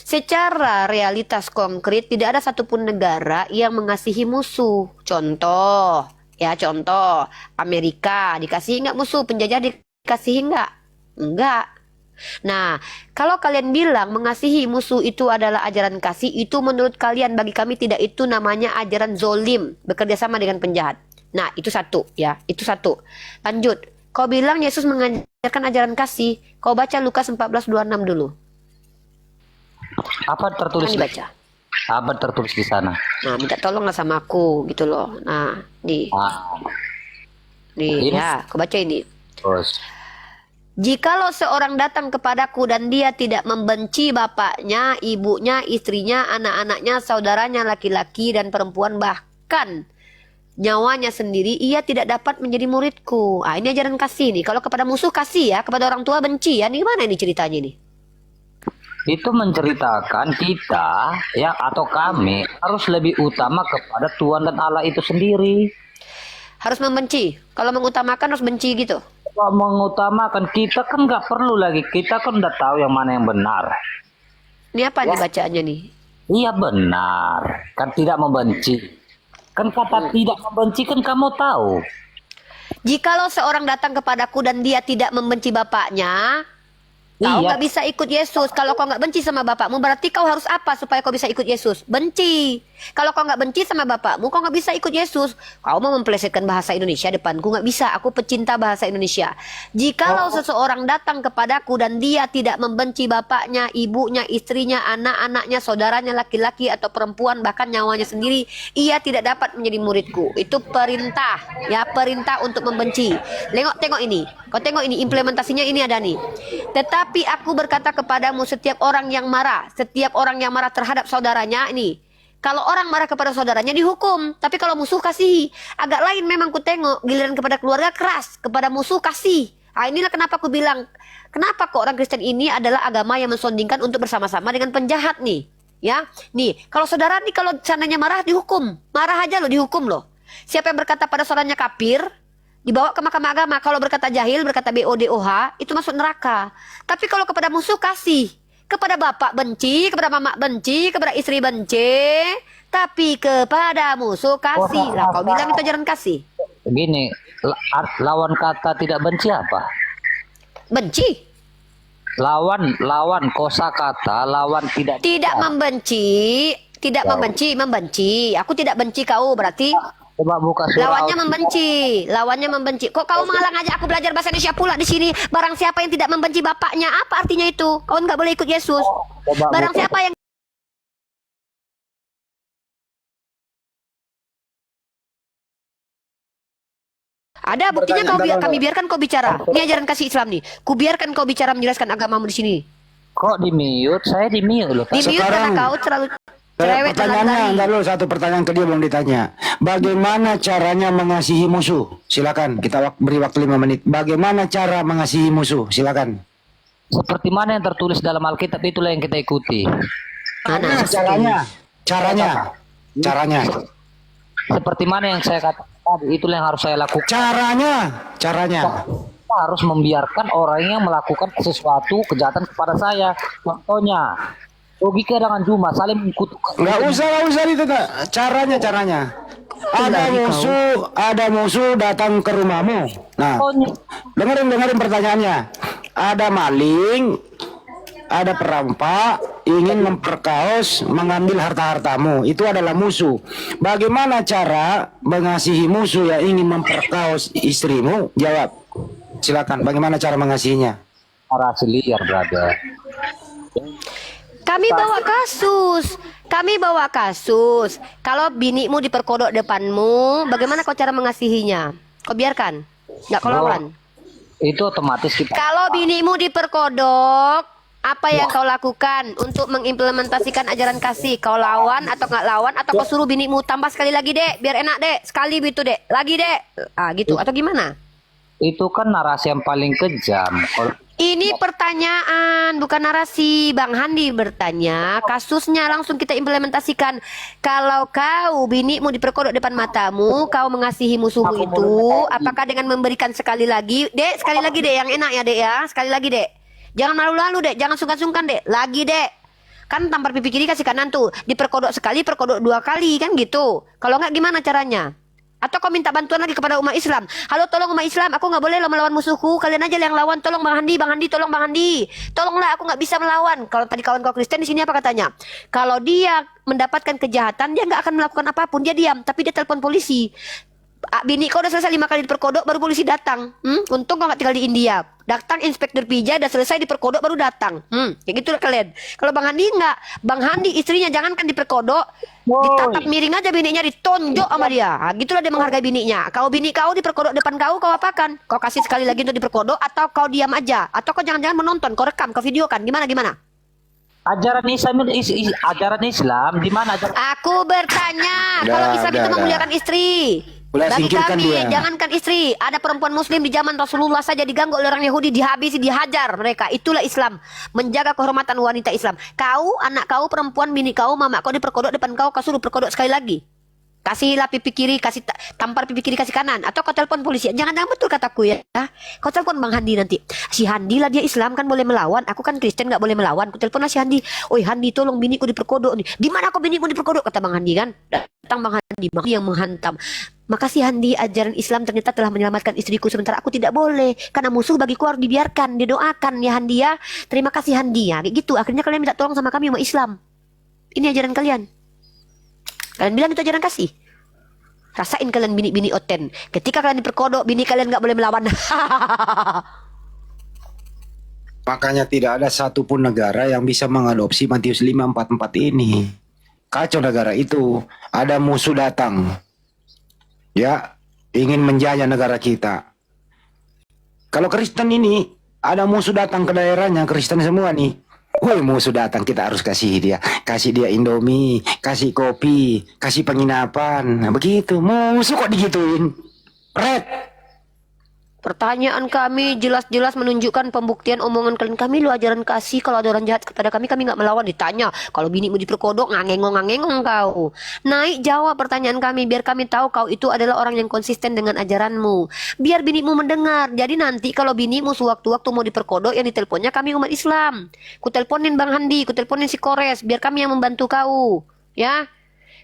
secara realitas konkret tidak ada satupun negara yang mengasihi musuh. Contoh, Amerika dikasihi nggak musuh, penjajah dikasihi nggak? Enggak. Nah, kalau kalian bilang mengasihi musuh itu adalah ajaran kasih, itu menurut kalian, bagi kami tidak, itu namanya ajaran zolim, bekerja sama dengan penjahat. Nah, itu satu ya, itu satu. Lanjut, kau bilang Yesus mengajarkan ajaran kasih, kau baca Lukas 14:26 dulu. Apa tertulis? Dibaca. Apa tertulis di sana? Nah, minta tolonglah sama aku gitu loh. Nah, nih Ini. ya, kau baca ini. Terus. Jikalau seorang datang kepadaku dan dia tidak membenci bapaknya, ibunya, istrinya, anak-anaknya, saudaranya laki-laki dan perempuan, bahkan nyawanya sendiri, ia tidak dapat menjadi muridku. Ini ajaran kasih nih. Kalau kepada musuh kasih ya, kepada orang tua benci ya. Ini gimana ini ceritanya nih? Itu menceritakan kita ya, atau kami harus lebih utama kepada Tuhan dan Allah itu sendiri. Harus membenci. Kalau mengutamakan harus benci gitu. Kalau mengutamakan, kita kan nggak perlu lagi, kita kan udah tahu yang mana yang benar. Ini apa nih bacaannya nih? Iya benar, kan tidak membenci. Kan kata tidak membenci kan kamu tahu. Jikalau seorang datang kepadaku dan dia tidak membenci bapaknya, kau Iya. nggak bisa ikut Yesus. Kalau kau nggak benci sama bapakmu, berarti kau harus apa supaya kau bisa ikut Yesus? Benci. Kalau kau nggak benci sama bapakmu, kau nggak bisa ikut Yesus. Kau mau memplesetkan bahasa Indonesia depanku, nggak bisa. Aku pecinta bahasa Indonesia. Jikalau seseorang datang kepadaku dan dia tidak membenci bapaknya, ibunya, istrinya, anak-anaknya, saudaranya laki-laki atau perempuan, bahkan nyawanya sendiri, ia tidak dapat menjadi muridku. Itu perintah, ya, perintah untuk membenci. Tengok ini. Kau tengok ini, implementasinya ini ada nih. Tetapi aku berkata kepadamu, setiap orang yang marah terhadap saudaranya, ini, kalau orang marah kepada saudaranya dihukum, tapi kalau musuh kasih. Agak lain memang ku tengok, giliran kepada keluarga keras, kepada musuh kasih. Inilah kenapa aku bilang, kenapa kok orang Kristen ini adalah agama yang mensondingkan untuk bersama-sama dengan penjahat nih. Ya, nih, kalau saudara nih kalau sananya marah dihukum, marah aja loh dihukum loh. Siapa yang berkata pada saudaranya kafir, dibawa ke mahkamah agama. Kalau berkata jahil, berkata BODOH, itu masuk neraka. Tapi kalau kepada musuh kasih, kepada bapak benci, kepada mama benci, kepada istri benci, tapi kepada musuh kasih. Lah, kau bilang itu ajaran kasih? Begini, lawan kata tidak benci apa? Benci. Lawan kosakata, lawan tidak Membenci, membenci. Aku tidak benci kau, berarti coba buka surah lawannya membenci. Kok kau menghalang aja aku belajar bahasa Indonesia pula di sini? Barang siapa yang tidak membenci bapaknya, apa artinya itu? Kau nggak boleh ikut Yesus. Barang siapa yang ada buktinya, kami biarkan kau bicara. Ini ajaran kasih Islam nih. Ku biarkan kau bicara menjelaskan agamamu di sini. Kok di mute? Saya di mute loh. Di mute karena kau terlalu cerewet. Pertanyaannya, ntar dulu, satu pertanyaan ke dia belum ditanya. Bagaimana caranya mengasihi musuh? Silakan, kita beri waktu 5 menit. Bagaimana cara mengasihi musuh? Silakan. Seperti mana yang tertulis dalam Alkitab itulah yang kita ikuti. Mana? Caranya. Seperti mana yang saya katakan tadi, itulah yang harus saya lakukan. Caranya. Kita harus membiarkan orang yang melakukan sesuatu kejahatan kepada saya. Contohnya, logika dengan Juma saling mengutuk. Nggak usah itu tak. Caranya. Ada musuh datang ke rumahmu. Nah, dengerin pertanyaannya. Ada maling, ada perampak, ingin memperkaos, mengambil harta-hartamu. Itu adalah musuh. Bagaimana cara mengasihi musuh yang ingin memperkaos istrimu? Jawab. Silakan. Bagaimana cara mengasihinya? Narasi liar, brother. Kami bawa kasus. Kalau binimu diperkodok depanmu, bagaimana kau cara mengasihinya? Kau biarkan? Nggak kau lawan? Itu otomatis kita. Kalau binimu diperkodok, apa yang kau lakukan untuk mengimplementasikan ajaran kasih? Kau lawan atau nggak lawan? Atau kau suruh binimu tambah sekali lagi, Dek, biar enak, Dek. Sekali gitu, Dek. Lagi, Dek. Ah, gitu. Atau gimana? Itu kan narasi yang paling kejam. Ini pertanyaan, bukan narasi. Bang Handi bertanya, kasusnya langsung kita implementasikan. Kalau kau binimu diperkodok depan matamu, kau mengasihi musuhmu itu, apakah dengan memberikan sekali lagi, Dek, sekali lagi, Dek, yang enak ya, Dek, ya, sekali lagi, Dek. Jangan malu-malu, Dek, jangan sungkan-sungkan, Dek. Lagi, Dek. Kan tampar pipi kiri kasih kanan tuh, diperkodok sekali, perkodok 2 kali, kan gitu. Kalau nggak gimana caranya? Atau kau minta bantuan lagi kepada umat Islam. Halo, tolong umat Islam, aku nggak boleh lo melawan musuhku. Kalian aja yang lawan. Tolong Bang Handi, tolong Bang Handi. Tolonglah, aku nggak bisa melawan. Kalau tadi kawan kau Kristen di sini apa katanya? Kalau dia mendapatkan kejahatan, dia nggak akan melakukan apapun. Dia diam, tapi dia telepon polisi. Bini kau udah selesai 5 kali diperkodok, baru polisi datang. Untung kau nggak tinggal di India. Datang inspektur pijat, udah selesai diperkodok, baru datang. Kayak gitu lah kalian. Kalau Bang Handi nggak, Bang Handi istrinya jangankan diperkodok, ditatap miring aja bininya, ditonjok sama dia. Gitulah dia menghargai bininya. Kalau bini kau diperkodok depan kau apakan? Kau kasih sekali lagi untuk diperkodok, atau kau diam aja? Atau kau jangan-jangan menonton, kau rekam, kau videokan? Gimana? Ajaran Islam di mana ajaran? Aku bertanya, kalau Islam itu memuliakan istri. Boleh Bagi singkirkan kami, dia. jangankan istri, ada perempuan muslim di zaman Rasulullah saja diganggu oleh orang Yahudi, dihabisi, dihajar mereka. Itulah Islam, menjaga kehormatan wanita Islam. Kau, anak kau, perempuan, bini kau, mama kau diperkodok depan kau suruh perkodok sekali lagi. Kasihlah pipi kiri, kasih tampar pipi kiri, kasih kanan. Atau kau telepon polisi. Jangan betul kataku ya. Kau telepon Bang Handi nanti. Si Handi lah, dia Islam kan boleh melawan. Aku kan Kristen nggak boleh melawan. Kau telepon lah si Handi. Oi Handi, tolong biniku diperkodok nih. Di mana kau biniku diperkodok? Kata Bang Handi kan. Datang Bang Handi yang menghantam. Makasih Handi, ajaran Islam ternyata telah menyelamatkan istriku, sementara aku tidak boleh. Karena musuh bagiku harus dibiarkan, didoakan ya Handi ya. Terima kasih Handi ya. Kayak gitu. Akhirnya kalian minta tolong sama kami umat Islam. Ini ajaran kalian. Kalian bilang itu ajaran kasih. Rasain kalian bini-bini oten. Ketika kalian diperkodok, bini kalian nggak boleh melawan. Makanya tidak ada satupun negara yang bisa mengadopsi Matius 5:44 ini. Kacau negara itu. Ada musuh datang. Ya, ingin menjajah negara kita. Kalau Kristen ini, ada musuh datang ke daerahnya, Kristen semua nih. Woi, musuh datang, kita harus kasih dia Indomie, kasih kopi, kasih penginapan. Nah, begitu. Musuh kok digituin? Red. Pertanyaan kami jelas-jelas menunjukkan pembuktian omongan kalian. Kami lu ajaran kasih, kalau ada orang jahat kepada kami nggak melawan. Ditanya, kalau binimu diperkodok, ngangengong kau. Naik jawab pertanyaan kami, biar kami tahu kau itu adalah orang yang konsisten dengan ajaranmu. Biar binimu mendengar. Jadi nanti kalau binimu sewaktu-waktu mau diperkodok, yang diteleponnya kami umat Islam. Ku teleponin Bang Handi, ku teleponin si Kores, biar kami yang membantu kau. Ya.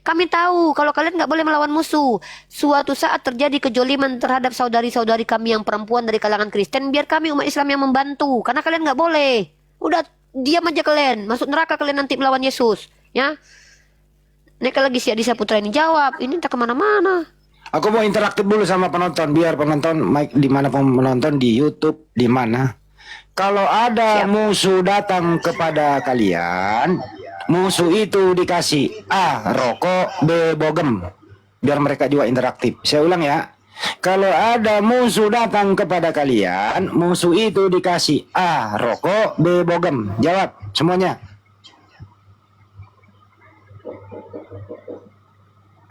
Kami tahu kalau kalian nggak boleh melawan musuh. Suatu saat terjadi kejoliman terhadap saudari-saudari kami yang perempuan dari kalangan Kristen, biar kami umat Islam yang membantu. Karena kalian nggak boleh. Udah diam aja kalian. Masuk neraka kalian nanti melawan Yesus. Ya. Nek lagi si Adisa Putra ini jawab. Ini entah kemana-mana. Aku mau interaktif dulu sama penonton, biar penonton di mana pun menonton, di YouTube, di mana. Kalau ada musuh datang kepada kalian, musuh itu dikasih A, rokok, B, bogem. Biar mereka juga interaktif. Saya ulang ya. Kalau ada musuh datang kepada kalian, musuh itu dikasih A, rokok, B, bogem. Jawab semuanya.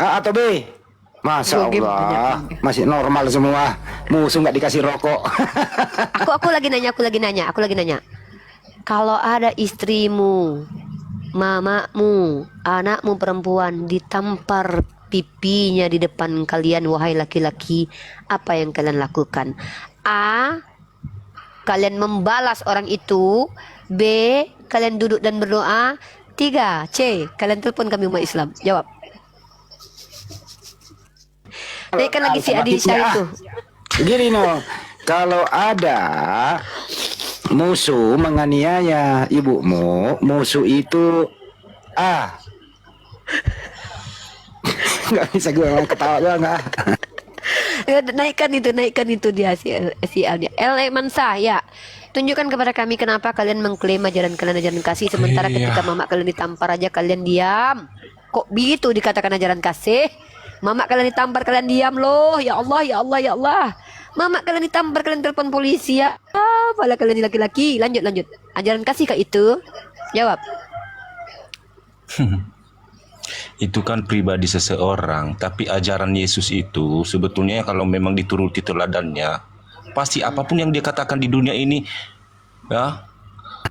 A atau B? Masya Game Allah, masih normal semua. Musuh nggak dikasih rokok. Aku lagi nanya. Kalau ada istrimu, mamamu, anakmu perempuan ditampar pipinya di depan kalian, wahai laki-laki, apa yang kalian lakukan? A. Kalian membalas orang itu. B. Kalian duduk dan berdoa. 3. C. Kalian telepon kami umat Islam. Jawab. Naikkan lagi si Adi Syahid tuh. Gini no, kalau ada musuh menganiaya ibumu, musuh itu nggak bisa gue ketawa gue nggak. Naikkan itu dia si Aldia. Elemen saya. Tunjukkan kepada kami kenapa kalian mengklaim ajaran kalian ajaran kasih, sementara ketika mama kalian ditampar aja kalian diam. Kok begitu dikatakan ajaran kasih? Mama kalian ditampar kalian diam loh. Ya Allah, ya Allah, ya Allah. Mama kalian ditampar kalian telepon polisi ya. Malah kalian laki-laki. Lanjut. Ajaran kasih kah itu? Jawab. Itu kan pribadi seseorang, tapi ajaran Yesus itu sebetulnya kalau memang dituruti teladannya, pasti apapun yang dia katakan di dunia ini, ya,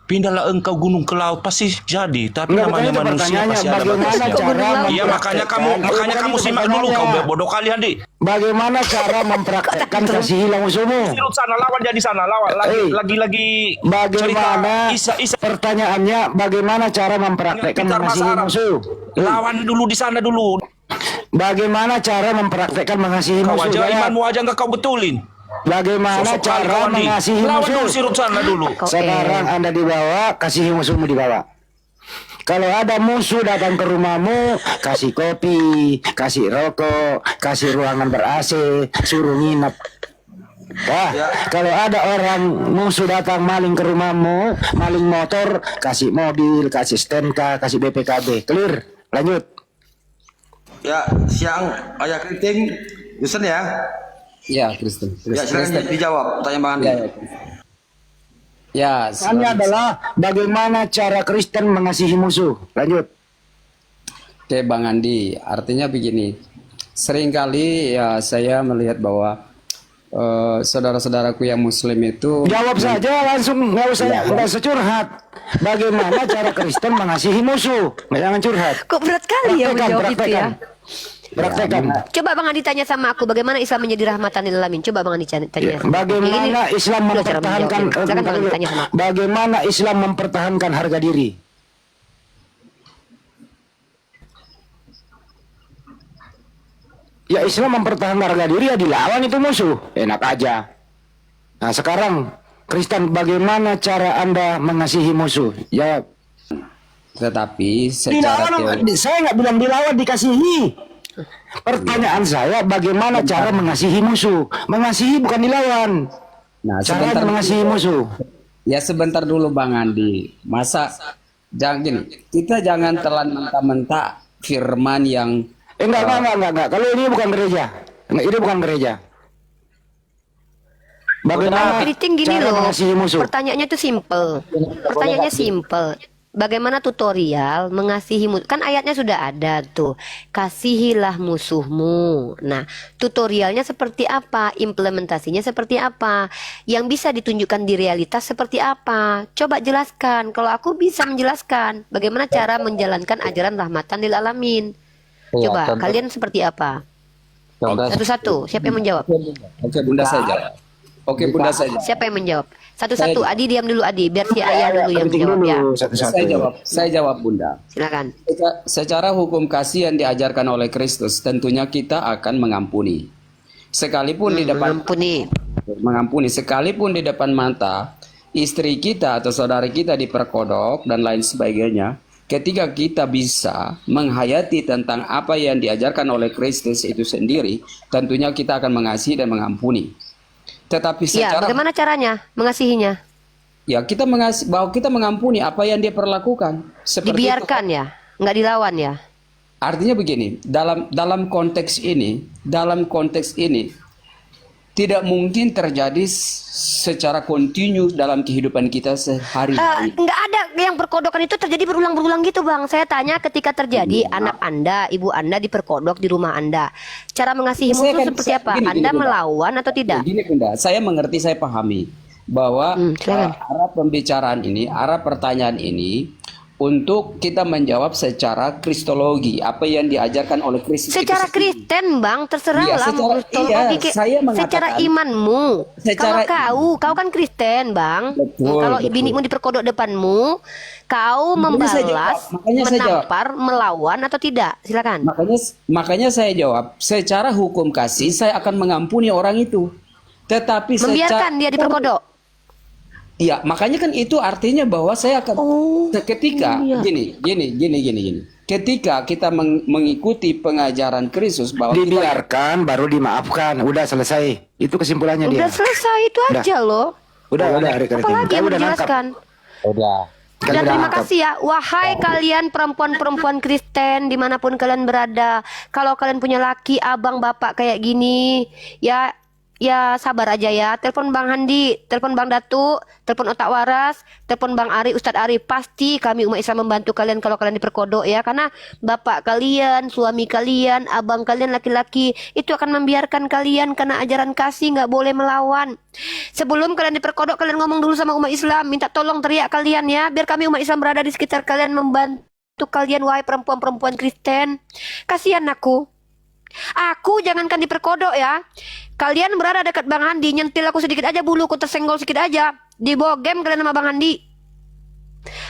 pindahlah engkau gunung ke laut, pasti jadi. Tapi Enggak, namanya bukan itu manusia pertanyaannya, pasti ada bagaimana batasnya. cara Iya, makanya kamu simak dulu, kau bodoh kali Andi. Bagaimana cara mempraktekkan kasih hilang musuhmu? Sirut sana, lawan jadi sana, lawan lagi Bagaimana? Isa Pertanyaannya, bagaimana cara mempraktekkan pintar bahasa mengasihi Arab. musuh? Lawan dulu di sana dulu. Bagaimana cara mempraktekkan mengasihi Kau musuh? aja Jawab. imanmu aja enggak kau betulin. Bagaimana Sosok kali cara kau Andi. mengasihi Lawan dulu musuh? sirut sana dulu. Sekarang Anda dibawa, kasihi musuhmu dibawa. Kalau ada musuh datang ke rumahmu, kasih kopi, kasih rokok, kasih ruangan ber-AC, suruh nginep. Kalau ada orang musuh datang maling ke rumahmu, maling motor, kasih mobil, kasih STNK, kasih BPKB. Clear? Lanjut. Ya, siang Ayah Kriting, Yusen ya. Ya, Kristen. Ya, silakan dijawab pertanyaan Bang Andi. Ya, Pertanyaannya adalah bagaimana cara Kristen mengasihi musuh? Lanjut. Oke, Bang Andi, artinya begini. Seringkali ya saya melihat bahwa saudara-saudaraku yang Muslim itu Jawab saja langsung, nggak usah curhat. Bagaimana cara Kristen mengasihi musuh? Jangan curhat. Kok berat kali ya menjawab itu ya? Praktekkan. Coba Bang Andi tanya sama aku, bagaimana Islam menjadi rahmatan lil alamin? Coba Bang Andi tanya. Bagaimana Islam mempertahankan Silakan Bang Andi tanya sama aku. bagaimana Islam mempertahankan harga diri? Ya Islam mempertahankan harga diri ya dilawan itu musuh. Enak aja. Nah sekarang Kristen bagaimana cara Anda mengasihi musuh? Ya tetapi secara dilawan, saya nggak bilang dilawan, dikasihi. Pertanyaan saya bagaimana cara mengasihi musuh? Mengasihi bukan dilawan. Nah, Cara sebentar mengasihi musuh. Ya sebentar dulu Bang Andi. Masa jangan gini, kita jangan telan mentah-mentah firman yang Enggak. Kalau ini bukan gereja. Ini bukan gereja. Bagaimana Kriting gini cara loh. mengasihi musuh? Pertanyaannya tuh simple. Pertanyaannya simple. Bagaimana tutorial mengasihi musuh? Kan ayatnya sudah ada tuh. Kasihilah musuhmu. Nah, tutorialnya seperti apa? Implementasinya seperti apa? Yang bisa ditunjukkan di realitas seperti apa? Coba jelaskan. Kalau aku bisa menjelaskan bagaimana cara menjalankan ajaran rahmatan lil alamin. Coba kalian seperti apa? Satu-satu. Siapa yang menjawab? Oke, Bunda saya jawab. Oke, Bunda saya jawab. Siapa yang menjawab? Satu-satu. Adi diam dulu Adi, biar si ayah dulu yang menjawab ya. Saya jawab Bunda. Silakan. Secara hukum kasih yang diajarkan oleh Kristus, tentunya kita akan mengampuni. Sekalipun di depan mengampuni sekalipun di depan mata istri kita atau saudara kita diperkodok dan lain sebagainya. Ketika kita bisa menghayati tentang apa yang diajarkan oleh Kristus itu sendiri, tentunya kita akan mengasihi dan mengampuni. Tetapi Ya, bagaimana caranya mengasihinya? ya kita bahwa kita mengampuni apa yang dia perlakukan. Seperti Dibiarkan ya, nggak dilawan ya. Artinya begini, dalam konteks ini tidak mungkin terjadi secara kontinu dalam kehidupan kita sehari-hari. Nggak ada yang perkodokan itu terjadi berulang-berulang gitu bang. Saya tanya ketika terjadi anak anda, ibu anda diperkodok di rumah anda, cara mengasihi musuh seperti apa? Anda Bunda. melawan atau tidak? Gini Bunda, saya mengerti, saya pahami bahwa silakan. arah pembicaraan ini, arah pertanyaan ini untuk kita menjawab secara kristologi, apa yang diajarkan oleh Kristus. Secara Kristen bang, terserah Iya, lah. secara- Kristologi iya, saya mengatakan- secara imanmu. Secara- Kalau kau kan Kristen bang. Betul, Kalau betul. binimu diperkodok depanmu, kau Makanya saya membalas, jawab, makanya saya jawab. menampar, melawan atau tidak? Silakan. Makanya saya jawab, secara hukum kasih saya akan mengampuni orang itu. Tetapi Membiarkan dia diperkodok. Iya, makanya kan itu artinya bahwa saya akan ketika iya. gini. Ketika kita mengikuti pengajaran Kristus bahwa kita, Dibiarkan baru dimaafkan. Udah selesai. Itu kesimpulannya Udah dia. selesai itu Udah. aja loh. Udah Hari Keriting. Apalagi Kau yang udah nangkap. menjelaskan. Udah. Kau Dan udah terima nangkap. kasih ya, wahai kalian perempuan-perempuan Kristen dimanapun kalian berada. Kalau kalian punya laki, abang, bapak kayak gini, ya sabar aja ya. Telepon Bang Handi, telepon Bang Datu, telepon Otak Waras, telepon Bang Ari, Ustadz Ari. Pasti kami umat Islam membantu kalian kalau kalian diperkodok ya. Karena bapak kalian, suami kalian, abang kalian laki-laki itu akan membiarkan kalian karena ajaran kasih, nggak boleh melawan. Sebelum kalian diperkodok, kalian ngomong dulu sama umat Islam, minta tolong teriak kalian ya, biar kami umat Islam berada di sekitar kalian membantu kalian, wahai perempuan-perempuan Kristen. Kasihan aku. Aku jangankan diperkodok ya. Kalian berada dekat Bang Handi, nyentil aku sedikit aja, buluku tersenggol sedikit aja, dibogem kalian sama Bang Handi.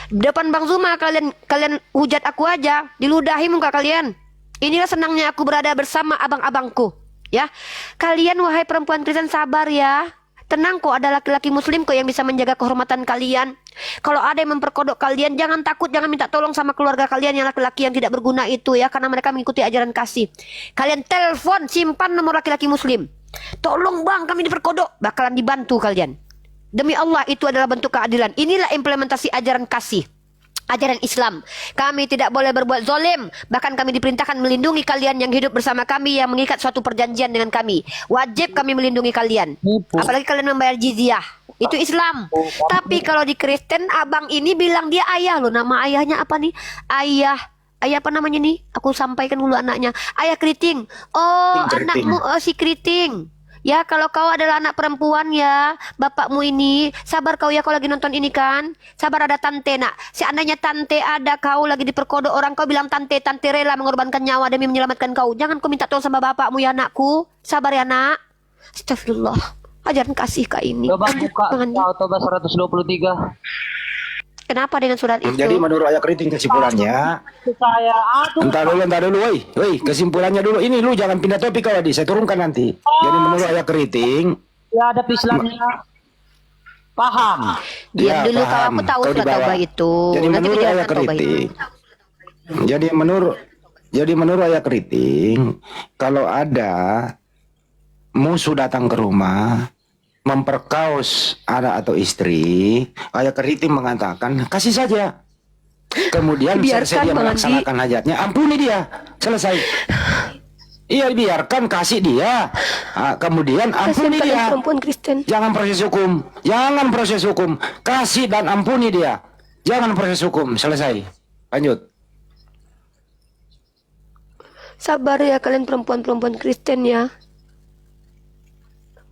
Depan Bang Zuma kalian hujat aku aja, diludahi muka kalian. Inilah senangnya aku berada bersama abang-abangku. Ya, kalian wahai perempuan Kristen sabar ya. Tenang kok, ada laki-laki muslim kok yang bisa menjaga kehormatan kalian. Kalau ada yang memperkodok kalian, jangan takut, jangan minta tolong sama keluarga kalian yang laki-laki yang tidak berguna itu ya, karena mereka mengikuti ajaran kasih. Kalian telepon, simpan nomor laki-laki muslim. Tolong bang, kami diperkodok, bakalan dibantu kalian. Demi Allah, itu adalah bentuk keadilan. Inilah implementasi ajaran kasih, ajaran Islam. Kami tidak boleh berbuat zalim. Bahkan kami diperintahkan melindungi kalian yang hidup bersama kami, yang mengikat suatu perjanjian dengan kami. Wajib kami melindungi kalian. Apalagi kalian membayar jizyah. Itu Islam. Tapi kalau di Kristen, abang ini bilang dia ayah loh. Nama ayahnya apa nih? Ayah apa namanya nih? Aku sampaikan dulu anaknya. Ayah Keriting. Oh, Keriting. anakmu si Keriting. Ya, kalau kau adalah anak perempuan ya, bapakmu ini, sabar kau ya kau lagi nonton ini kan. Sabar, ada tante nak. Seandainya tante ada kau lagi diperkodok orang, kau bilang tante rela mengorbankan nyawa demi menyelamatkan kau. Jangan kau minta tolong sama bapakmu ya anakku. Sabar ya nak. Astagfirullah. Ajaran kasih kak ini. Coba buka Bang Andi. Toba 123. Kenapa dengan surat itu? Jadi menurut Ayah Keriting kesimpulannya, Saya aduh. entar dulu, woi, kesimpulannya dulu. Ini lu jangan pindah topik kau Adi, saya turunkan nanti. Jadi menurut Ayah Keriting, Ya ada Islamnya. Paham. Diam ya, dulu kalau aku paham. tahu Kau surat dibawa. Taubah itu. Jadi Nanti menurut Ayah penjelasan Taubah itu. Keriting, jadi menurut Ayah Keriting, kalau ada musuh datang ke rumah memperkaos anak atau istri, Ayah Keriting mengatakan kasih saja. Kemudian Biarkan, selesai dia Bang Andi. melaksanakan hajatnya, ampuni dia, selesai. Iya, biarkan, kasih dia. Kemudian ampuni Kasihan kalian dia. perempuan Kristen. Jangan proses hukum, kasih dan ampuni dia. Jangan proses hukum, selesai. Lanjut. Sabar ya kalian perempuan-perempuan Kristen ya.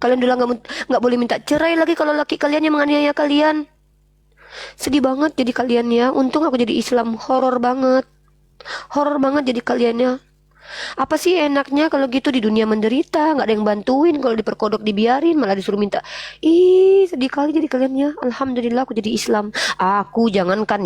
Kalian udah nggak boleh minta cerai lagi kalau laki kalian yang menganiaya kalian. Sedih banget jadi kalian ya. Untung aku jadi Islam, horor banget jadi kalian ya. Apa sih enaknya kalau gitu di dunia menderita, nggak ada yang bantuin, kalau diperkodok dibiarin, malah disuruh minta. Ih, sedih kali jadi kalian ya. Alhamdulillah aku jadi Islam. Aku jangankan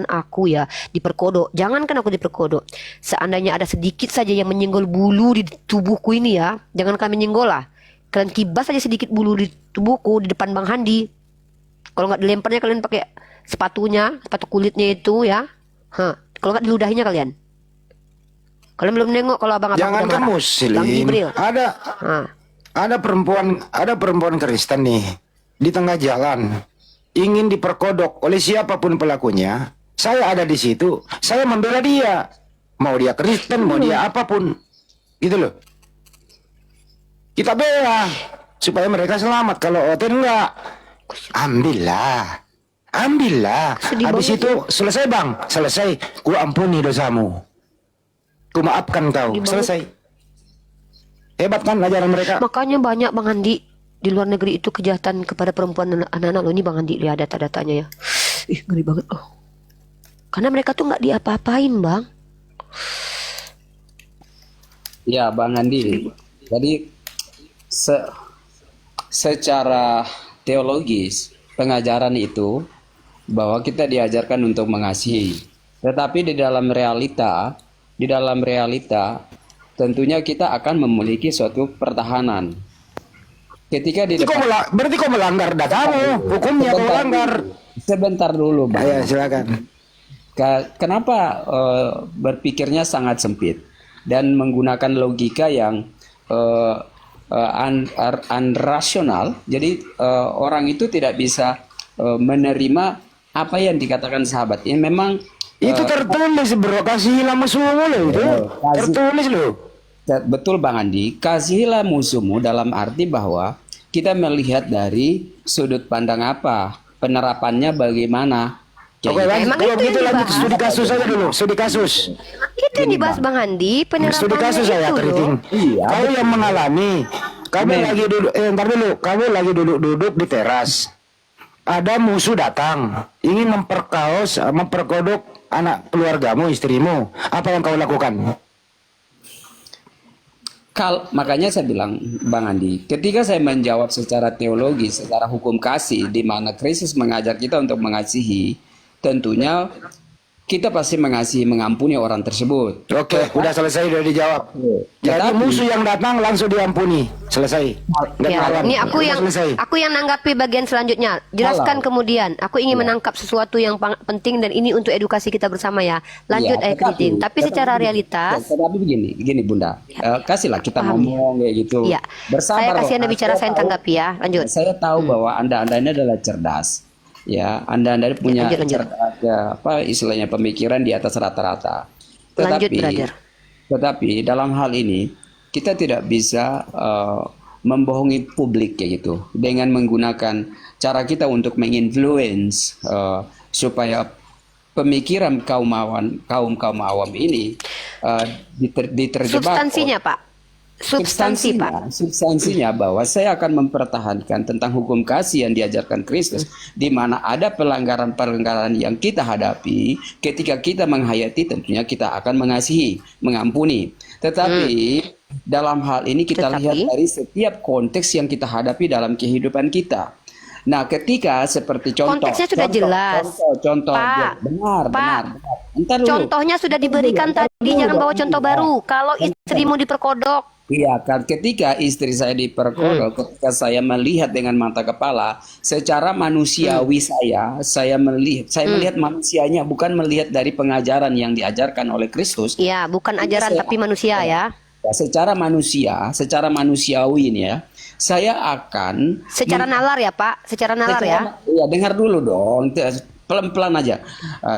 aku ya diperkodok, jangankan aku diperkodok. Seandainya ada sedikit saja yang menyenggol bulu di tubuhku ini ya, jangan kami menyenggol lah. Kalian kibas aja sedikit bulu di tubuhku di depan Bang Handi. Kalau nggak dilemparnya kalian pakai sepatu kulitnya itu ya. Kalau nggak diludahinya kalian. Kalian belum nengok kalau abang-abang Jangan udah ke marah. muslim. Bang Jibril. Ada perempuan Kristen nih di tengah jalan ingin diperkodok oleh siapapun pelakunya. Saya ada di situ, saya membela dia. Mau dia Kristen, mau dia apapun. Gitu loh. Kita bela supaya mereka selamat. Kalau Oten enggak, ambillah. Sedih Habis banget itu selesai bang, selesai. Ku ampuni dosamu, ku maafkan kau. Sedih banget. Selesai. Hebat kan ajaran mereka? Makanya banyak Bang Andi di luar negeri itu kejahatan kepada perempuan dan anak-anak lo. Ini Bang Andi lihat data-datanya ya. Ih, ngeri banget loh. Karena mereka tuh nggak diapa-apain Bang. Ya, Bang Andi. Jadi secara teologis pengajaran itu bahwa kita diajarkan untuk mengasihi. Tetapi di dalam realita tentunya kita akan memiliki suatu pertahanan. Ketika di depan Berarti kau melanggar datamu, hukumnya kau melanggar. Sebentar dulu, Bang. Ya, silakan. Kenapa berpikirnya sangat sempit dan menggunakan logika yang unrasional? Jadi orang itu tidak bisa menerima apa yang dikatakan sahabat. Ini memang Itu tertulis bro, kasihilah musuhmu loh itu. Tertulis loh. betul Bang Andi, kasihilah musuhmu dalam arti bahwa kita melihat dari sudut pandang apa, penerapannya bagaimana. Oke, Emang kalau itu gitu yang lanjut dibahas. studi kasus aja dulu, studi kasus. Itu yang dibahas Bang Andi, Studi kasus penerapannya saya itu keriting. loh. Iya, Kau yang mengalami, kamu lagi duduk, ntar dulu, kamu lagi duduk di teras. Ada musuh datang, ingin memperkodok anak keluargamu, istrimu. Apa yang kau lakukan? Makanya saya bilang Bang Andi, ketika saya menjawab secara teologi, secara hukum kasih, di mana Kristus mengajar kita untuk mengasihi, tentunya kita pasti mengasihi, mengampuni orang tersebut. Oke, udah selesai, udah dijawab. Jadi Tetapi- musuh yang datang langsung diampuni, selesai. Nggak Ya, melawan. ini aku Udah yang selesai. nanggapi bagian selanjutnya. Jelaskan kemudian. Aku ingin menangkap sesuatu yang penting dan ini untuk edukasi kita bersama ya. Lanjut Ya, Kriting. Tapi secara begini, realitas, tetapi begini Bunda, kasihlah kita Paham, ngomong kayak gitu. ya. Saya kasih Anda bicara, saya tanggapi ya. Lanjut. Saya tahu bahwa Anda ini adalah cerdas. Ya, Anda punya lanjut. cerdas, apa istilahnya, pemikiran di atas rata-rata. Lanjut, brother. Tetapi dalam hal ini kita tidak bisa membohongi publik kayak gitu dengan menggunakan cara kita untuk menginfluence supaya pemikiran kaum awam ini diterjebak. Substansinya, Pak. Substansi, Pak. Substansinya bahwa saya akan mempertahankan tentang hukum kasih yang diajarkan Kristus, di mana ada pelanggaran-pelanggaran yang kita hadapi. Ketika kita menghayati, tentunya kita akan mengasihi, mengampuni. Tetapi dalam hal ini kita lihat dari setiap konteks yang kita hadapi dalam kehidupan kita. Nah, ketika seperti contoh, Konteksnya sudah jelas. contoh, Pak, benar. Entar dulu. Contohnya sudah diberikan tadi, jangan bawa contoh baru. Kalau istrimu diperkodok, Iya, kan ketika istri saya diperkodok, ketika saya melihat dengan mata kepala, secara manusiawi saya melihat manusianya, bukan melihat dari pengajaran yang diajarkan oleh Kristus. ya bukan ajaran tapi manusia ya. Ya, secara manusiawi ini ya, saya akan Secara nalar ya Pak, secara nalar ya. Iya, dengar dulu dong, pelan-pelan aja.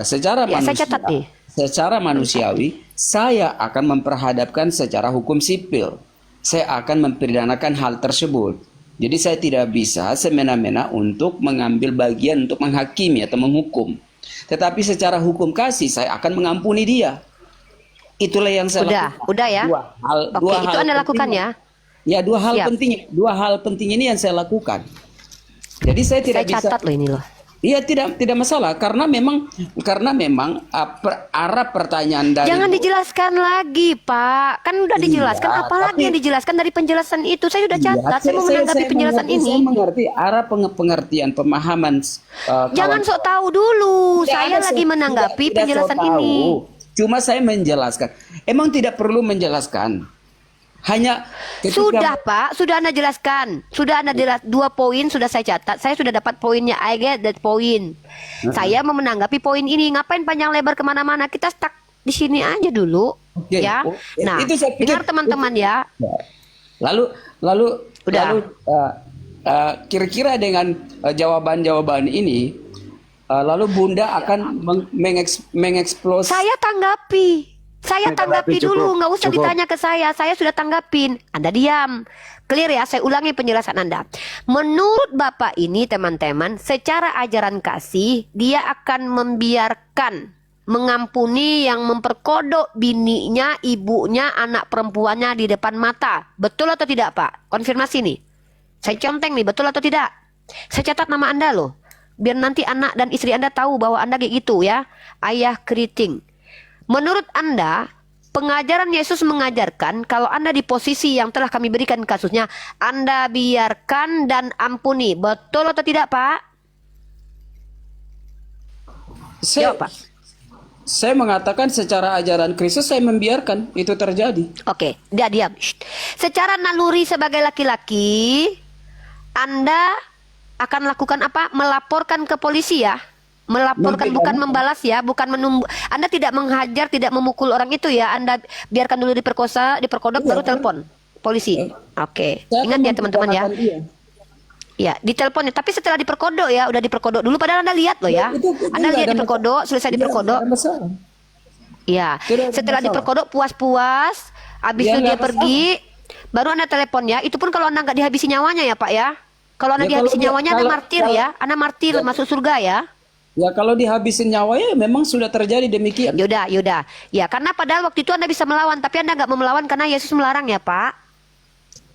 Secara Ya, saya manusia, catat nih. secara manusiawi, saya akan memperhadapkan secara hukum sipil. Saya akan mempidanakan hal tersebut. Jadi saya tidak bisa semena-mena untuk mengambil bagian untuk menghakimi atau menghukum. Tetapi secara hukum kasih saya akan mengampuni dia. Itulah yang saya lakukan. Udah ya. Oke, itu Anda lakukan ya. Ya, dua hal Siap. penting ini yang saya lakukan. Jadi saya tidak Saya bisa. catat loh ini loh. Iya, tidak masalah karena memang arah pertanyaan dari Jangan dijelaskan lagi, Pak. Kan udah dijelaskan. Apalagi yang dijelaskan dari penjelasan itu? Saya sudah catat. Saya mau menanggapi penjelasan mengerti, ini. Saya mengerti arah pengertian pemahaman. Jangan sok tahu dulu. Saya lagi menanggapi penjelasan ini. Cuma saya menjelaskan. Emang tidak perlu menjelaskan. Hanya ketika Sudah Pak, sudah Anda jelaskan. Sudah Anda jelas 2 poin sudah saya catat. Saya sudah dapat poinnya. I get that point. Saya mau menanggapi poin ini. Ngapain panjang lebar kemana-mana? Kita stuck di sini aja dulu, Oke. ya. Nah, Itu saya pikir- dengar teman-teman ya. Lalu Udah. kira-kira dengan jawaban-jawaban ini, lalu Bunda akan mengeksplos. Saya tanggapi. Saya tanggapi cukup, dulu, nggak usah cukup. ditanya ke saya sudah tanggapin. Anda diam. Clear ya, saya ulangi penjelasan Anda. Menurut Bapak ini teman-teman, secara ajaran kasih, dia akan membiarkan, mengampuni yang memperkodok bininya, ibunya, anak perempuannya di depan mata. Betul atau tidak Pak? Konfirmasi nih. Saya conteng nih, betul atau tidak? Saya catat nama Anda loh. Biar nanti anak dan istri Anda tahu bahwa Anda kayak gitu ya. Ayah keriting. Menurut Anda, pengajaran Yesus mengajarkan kalau Anda di posisi yang telah kami berikan kasusnya, Anda biarkan dan ampuni. Betul atau tidak, Pak? Jawab, Pak. Saya mengatakan secara ajaran Kristus saya membiarkan itu terjadi. Oke, dia diam. Shh. Secara naluri sebagai laki-laki, Anda akan lakukan apa? Melaporkan ke polisi ya. Melaporkan, bukan membalas ya, bukan menunggu. Anda tidak menghajar, tidak memukul orang itu ya. Anda biarkan dulu diperkosa, diperkodok, baru telepon polisi. Oke, ingat ya teman-teman ya. Ya, ditelepon ya. Tapi setelah diperkodok ya, udah diperkodok dulu. Padahal Anda lihat loh ya. Anda lihat diperkodok, selesai diperkodok. Ya, setelah diperkodok puas-puas, habis itu dia pergi, baru Anda telepon ya. Itu pun kalau Anda nggak dihabisi nyawanya ya Pak ya. Kalau Anda dihabisi nyawanya, Anda martir ya. Anda martir masuk surga ya. Ya kalau dihabisin nyawa ya memang sudah terjadi demikian. Yaudah. Ya, karena padahal waktu itu Anda bisa melawan, tapi Anda nggak mau melawan karena Yesus melarang ya Pak.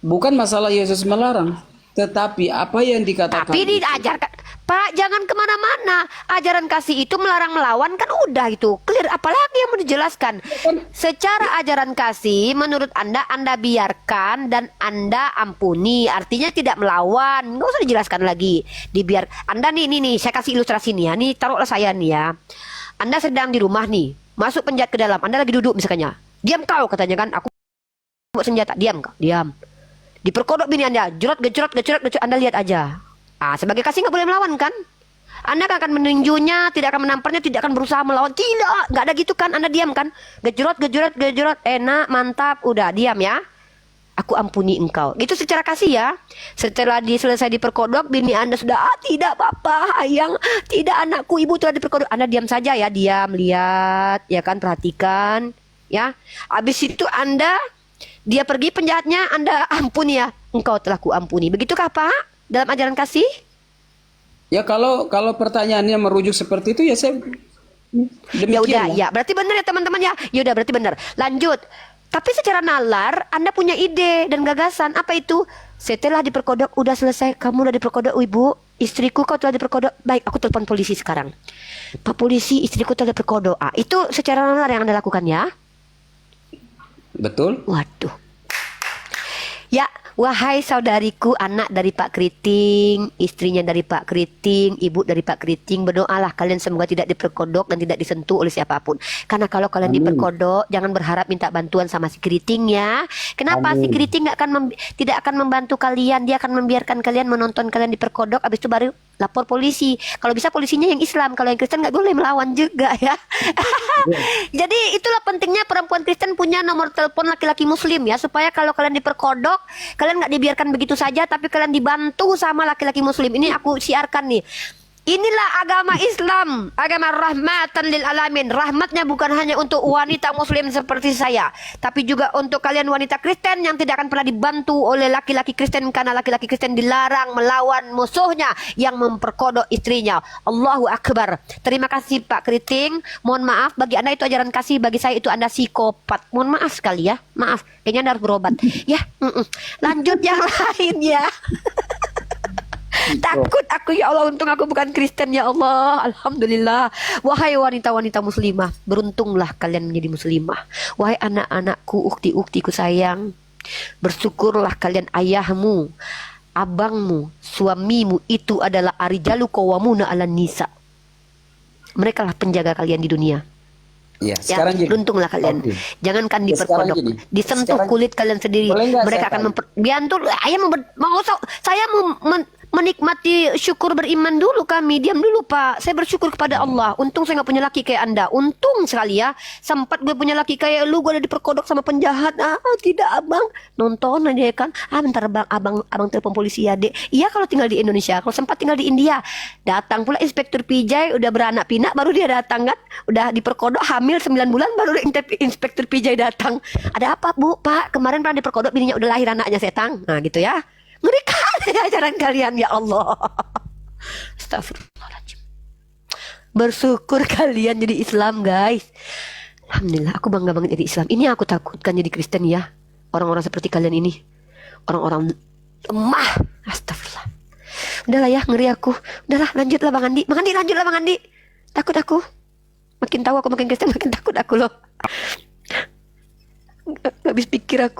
Bukan masalah Yesus melarang, tetapi apa yang dikatakan. Tapi diajarkan, Pak, jangan kemana-mana. Ajaran kasih itu melarang melawan kan udah itu clear. Apalagi yang mau dijelaskan? Secara ajaran kasih, menurut Anda biarkan dan Anda ampuni. Artinya tidak melawan. Nggak usah dijelaskan lagi. Dibiar. Anda nih, saya kasih ilustrasi nih ya. Nih, taruhlah saya nih ya. Anda sedang di rumah nih, masuk penjahat ke dalam. Anda lagi duduk misalnya. Diam kau katanya kan. Aku bawa senjata. Diam kau. Diam. Diperkodok bini Anda. Gejrot. Anda lihat aja. Sebagai kasih nggak boleh melawan kan? Anda akan meninjunya, tidak akan menamparnya, tidak akan berusaha melawan. Tidak, nggak ada gitu kan? Anda diam kan? Gejrot. Enak, mantap, udah diam ya. Aku ampuni engkau. Gitu secara kasih ya. Setelah selesai diperkodok, bini Anda sudah, tidak Papa, ayang, tidak anakku, ibu telah diperkodok. Anda diam saja ya, diam, lihat, ya kan, perhatikan, ya. Habis itu dia pergi penjahatnya, Anda ampuni ya. Engkau telah ku ampuni. Begitukah Pak? Dalam ajaran kasih? Ya kalau pertanyaannya merujuk seperti itu ya saya demikian. Ya udah, ya berarti benar ya teman-teman ya. Ya udah berarti benar. Lanjut. Tapi secara nalar Anda punya ide dan gagasan. Apa itu? Setelah diperkodok udah selesai, kamu udah diperkodok ibu, istriku kau telah diperkodok. Baik, aku telepon polisi sekarang. Pak polisi, istriku telah diperkodok. Itu secara nalar yang Anda lakukan ya? Betul. Waduh. Ya, wahai saudariku, anak dari Pak Keriting, istrinya dari Pak Keriting, ibu dari Pak Keriting, berdoalah kalian semoga tidak diperkodok dan tidak disentuh oleh siapapun. Karena kalau kalian diperkodok, jangan berharap minta bantuan sama si Keriting ya. Kenapa? Si Keriting tidak akan membantu kalian, dia akan membiarkan kalian menonton kalian diperkodok, habis itu baru lapor polisi. Kalau bisa polisinya yang Islam, kalau yang Kristen nggak boleh melawan juga ya. Jadi itulah pentingnya perempuan Kristen punya nomor telepon laki-laki Muslim ya, supaya kalau kalian diperkodok, kalian nggak dibiarkan begitu saja, tapi kalian dibantu sama laki-laki Muslim. Ini aku siarkan nih. Inilah agama Islam, agama rahmatan lil alamin. Rahmatnya bukan hanya untuk wanita muslim seperti saya, tapi juga untuk kalian wanita Kristen yang tidak akan pernah dibantu oleh laki-laki Kristen, karena laki-laki Kristen dilarang melawan musuhnya yang memperkodok istrinya. Allahu Akbar. Terima kasih Pak Keriting. Mohon maaf, bagi Anda itu ajaran kasih, bagi saya itu Anda psikopat. Mohon maaf sekali ya. Maaf, kayaknya Anda harus berobat. Ya, lanjut yang lain ya. Takut aku ya Allah, untung aku bukan Kristen ya Allah. Alhamdulillah. Wahai wanita-wanita muslimah, beruntunglah kalian menjadi muslimah. Wahai anak-anakku, ukti-uktiku sayang, bersyukurlah kalian, ayahmu, abangmu, suamimu itu adalah arijalu qawwamuna 'alan nisa. Mereka lah penjaga kalian di dunia. Ya, sekarang gini. Beruntunglah kalian. Oke. Jangankan diperkodok, disentuh kulit kalian sendiri. Mereka akan biantur. Saya mau menikmati syukur beriman dulu kami. Diam dulu Pak. Saya bersyukur kepada Allah. Untung saya nggak punya laki kayak Anda. Untung sekali ya. Sempat gue punya laki kayak lu, gue ada diperkodok sama penjahat. Tidak abang. Nonton aja kan. Bentar bang, abang telepon polisi ya dek. Iya kalau tinggal di Indonesia. Kalau sempat tinggal di India. Datang pula Inspektur Pijay. Udah beranak pinak baru dia datang kan. Udah diperkodok hamil 9 bulan baru Inspektur Pijay datang. Ada apa bu? Pak kemarin pernah diperkodok bininya udah lahir anaknya setang. Nah gitu ya. Ngeri kali ajaran kalian ya Allah. Astagfirullahaladzim. Bersyukur kalian jadi Islam guys. Alhamdulillah aku bangga banget jadi Islam. Ini yang aku takutkan jadi Kristen ya. Orang-orang seperti kalian ini. Orang-orang lemah. Astagfirullah. Udahlah ya ngeri aku. Udahlah lanjutlah Bang Andi. Bang Andi lanjutlah Bang Andi. Takut aku. Makin tahu aku makin Kristen makin takut aku loh. Gak habis pikir aku.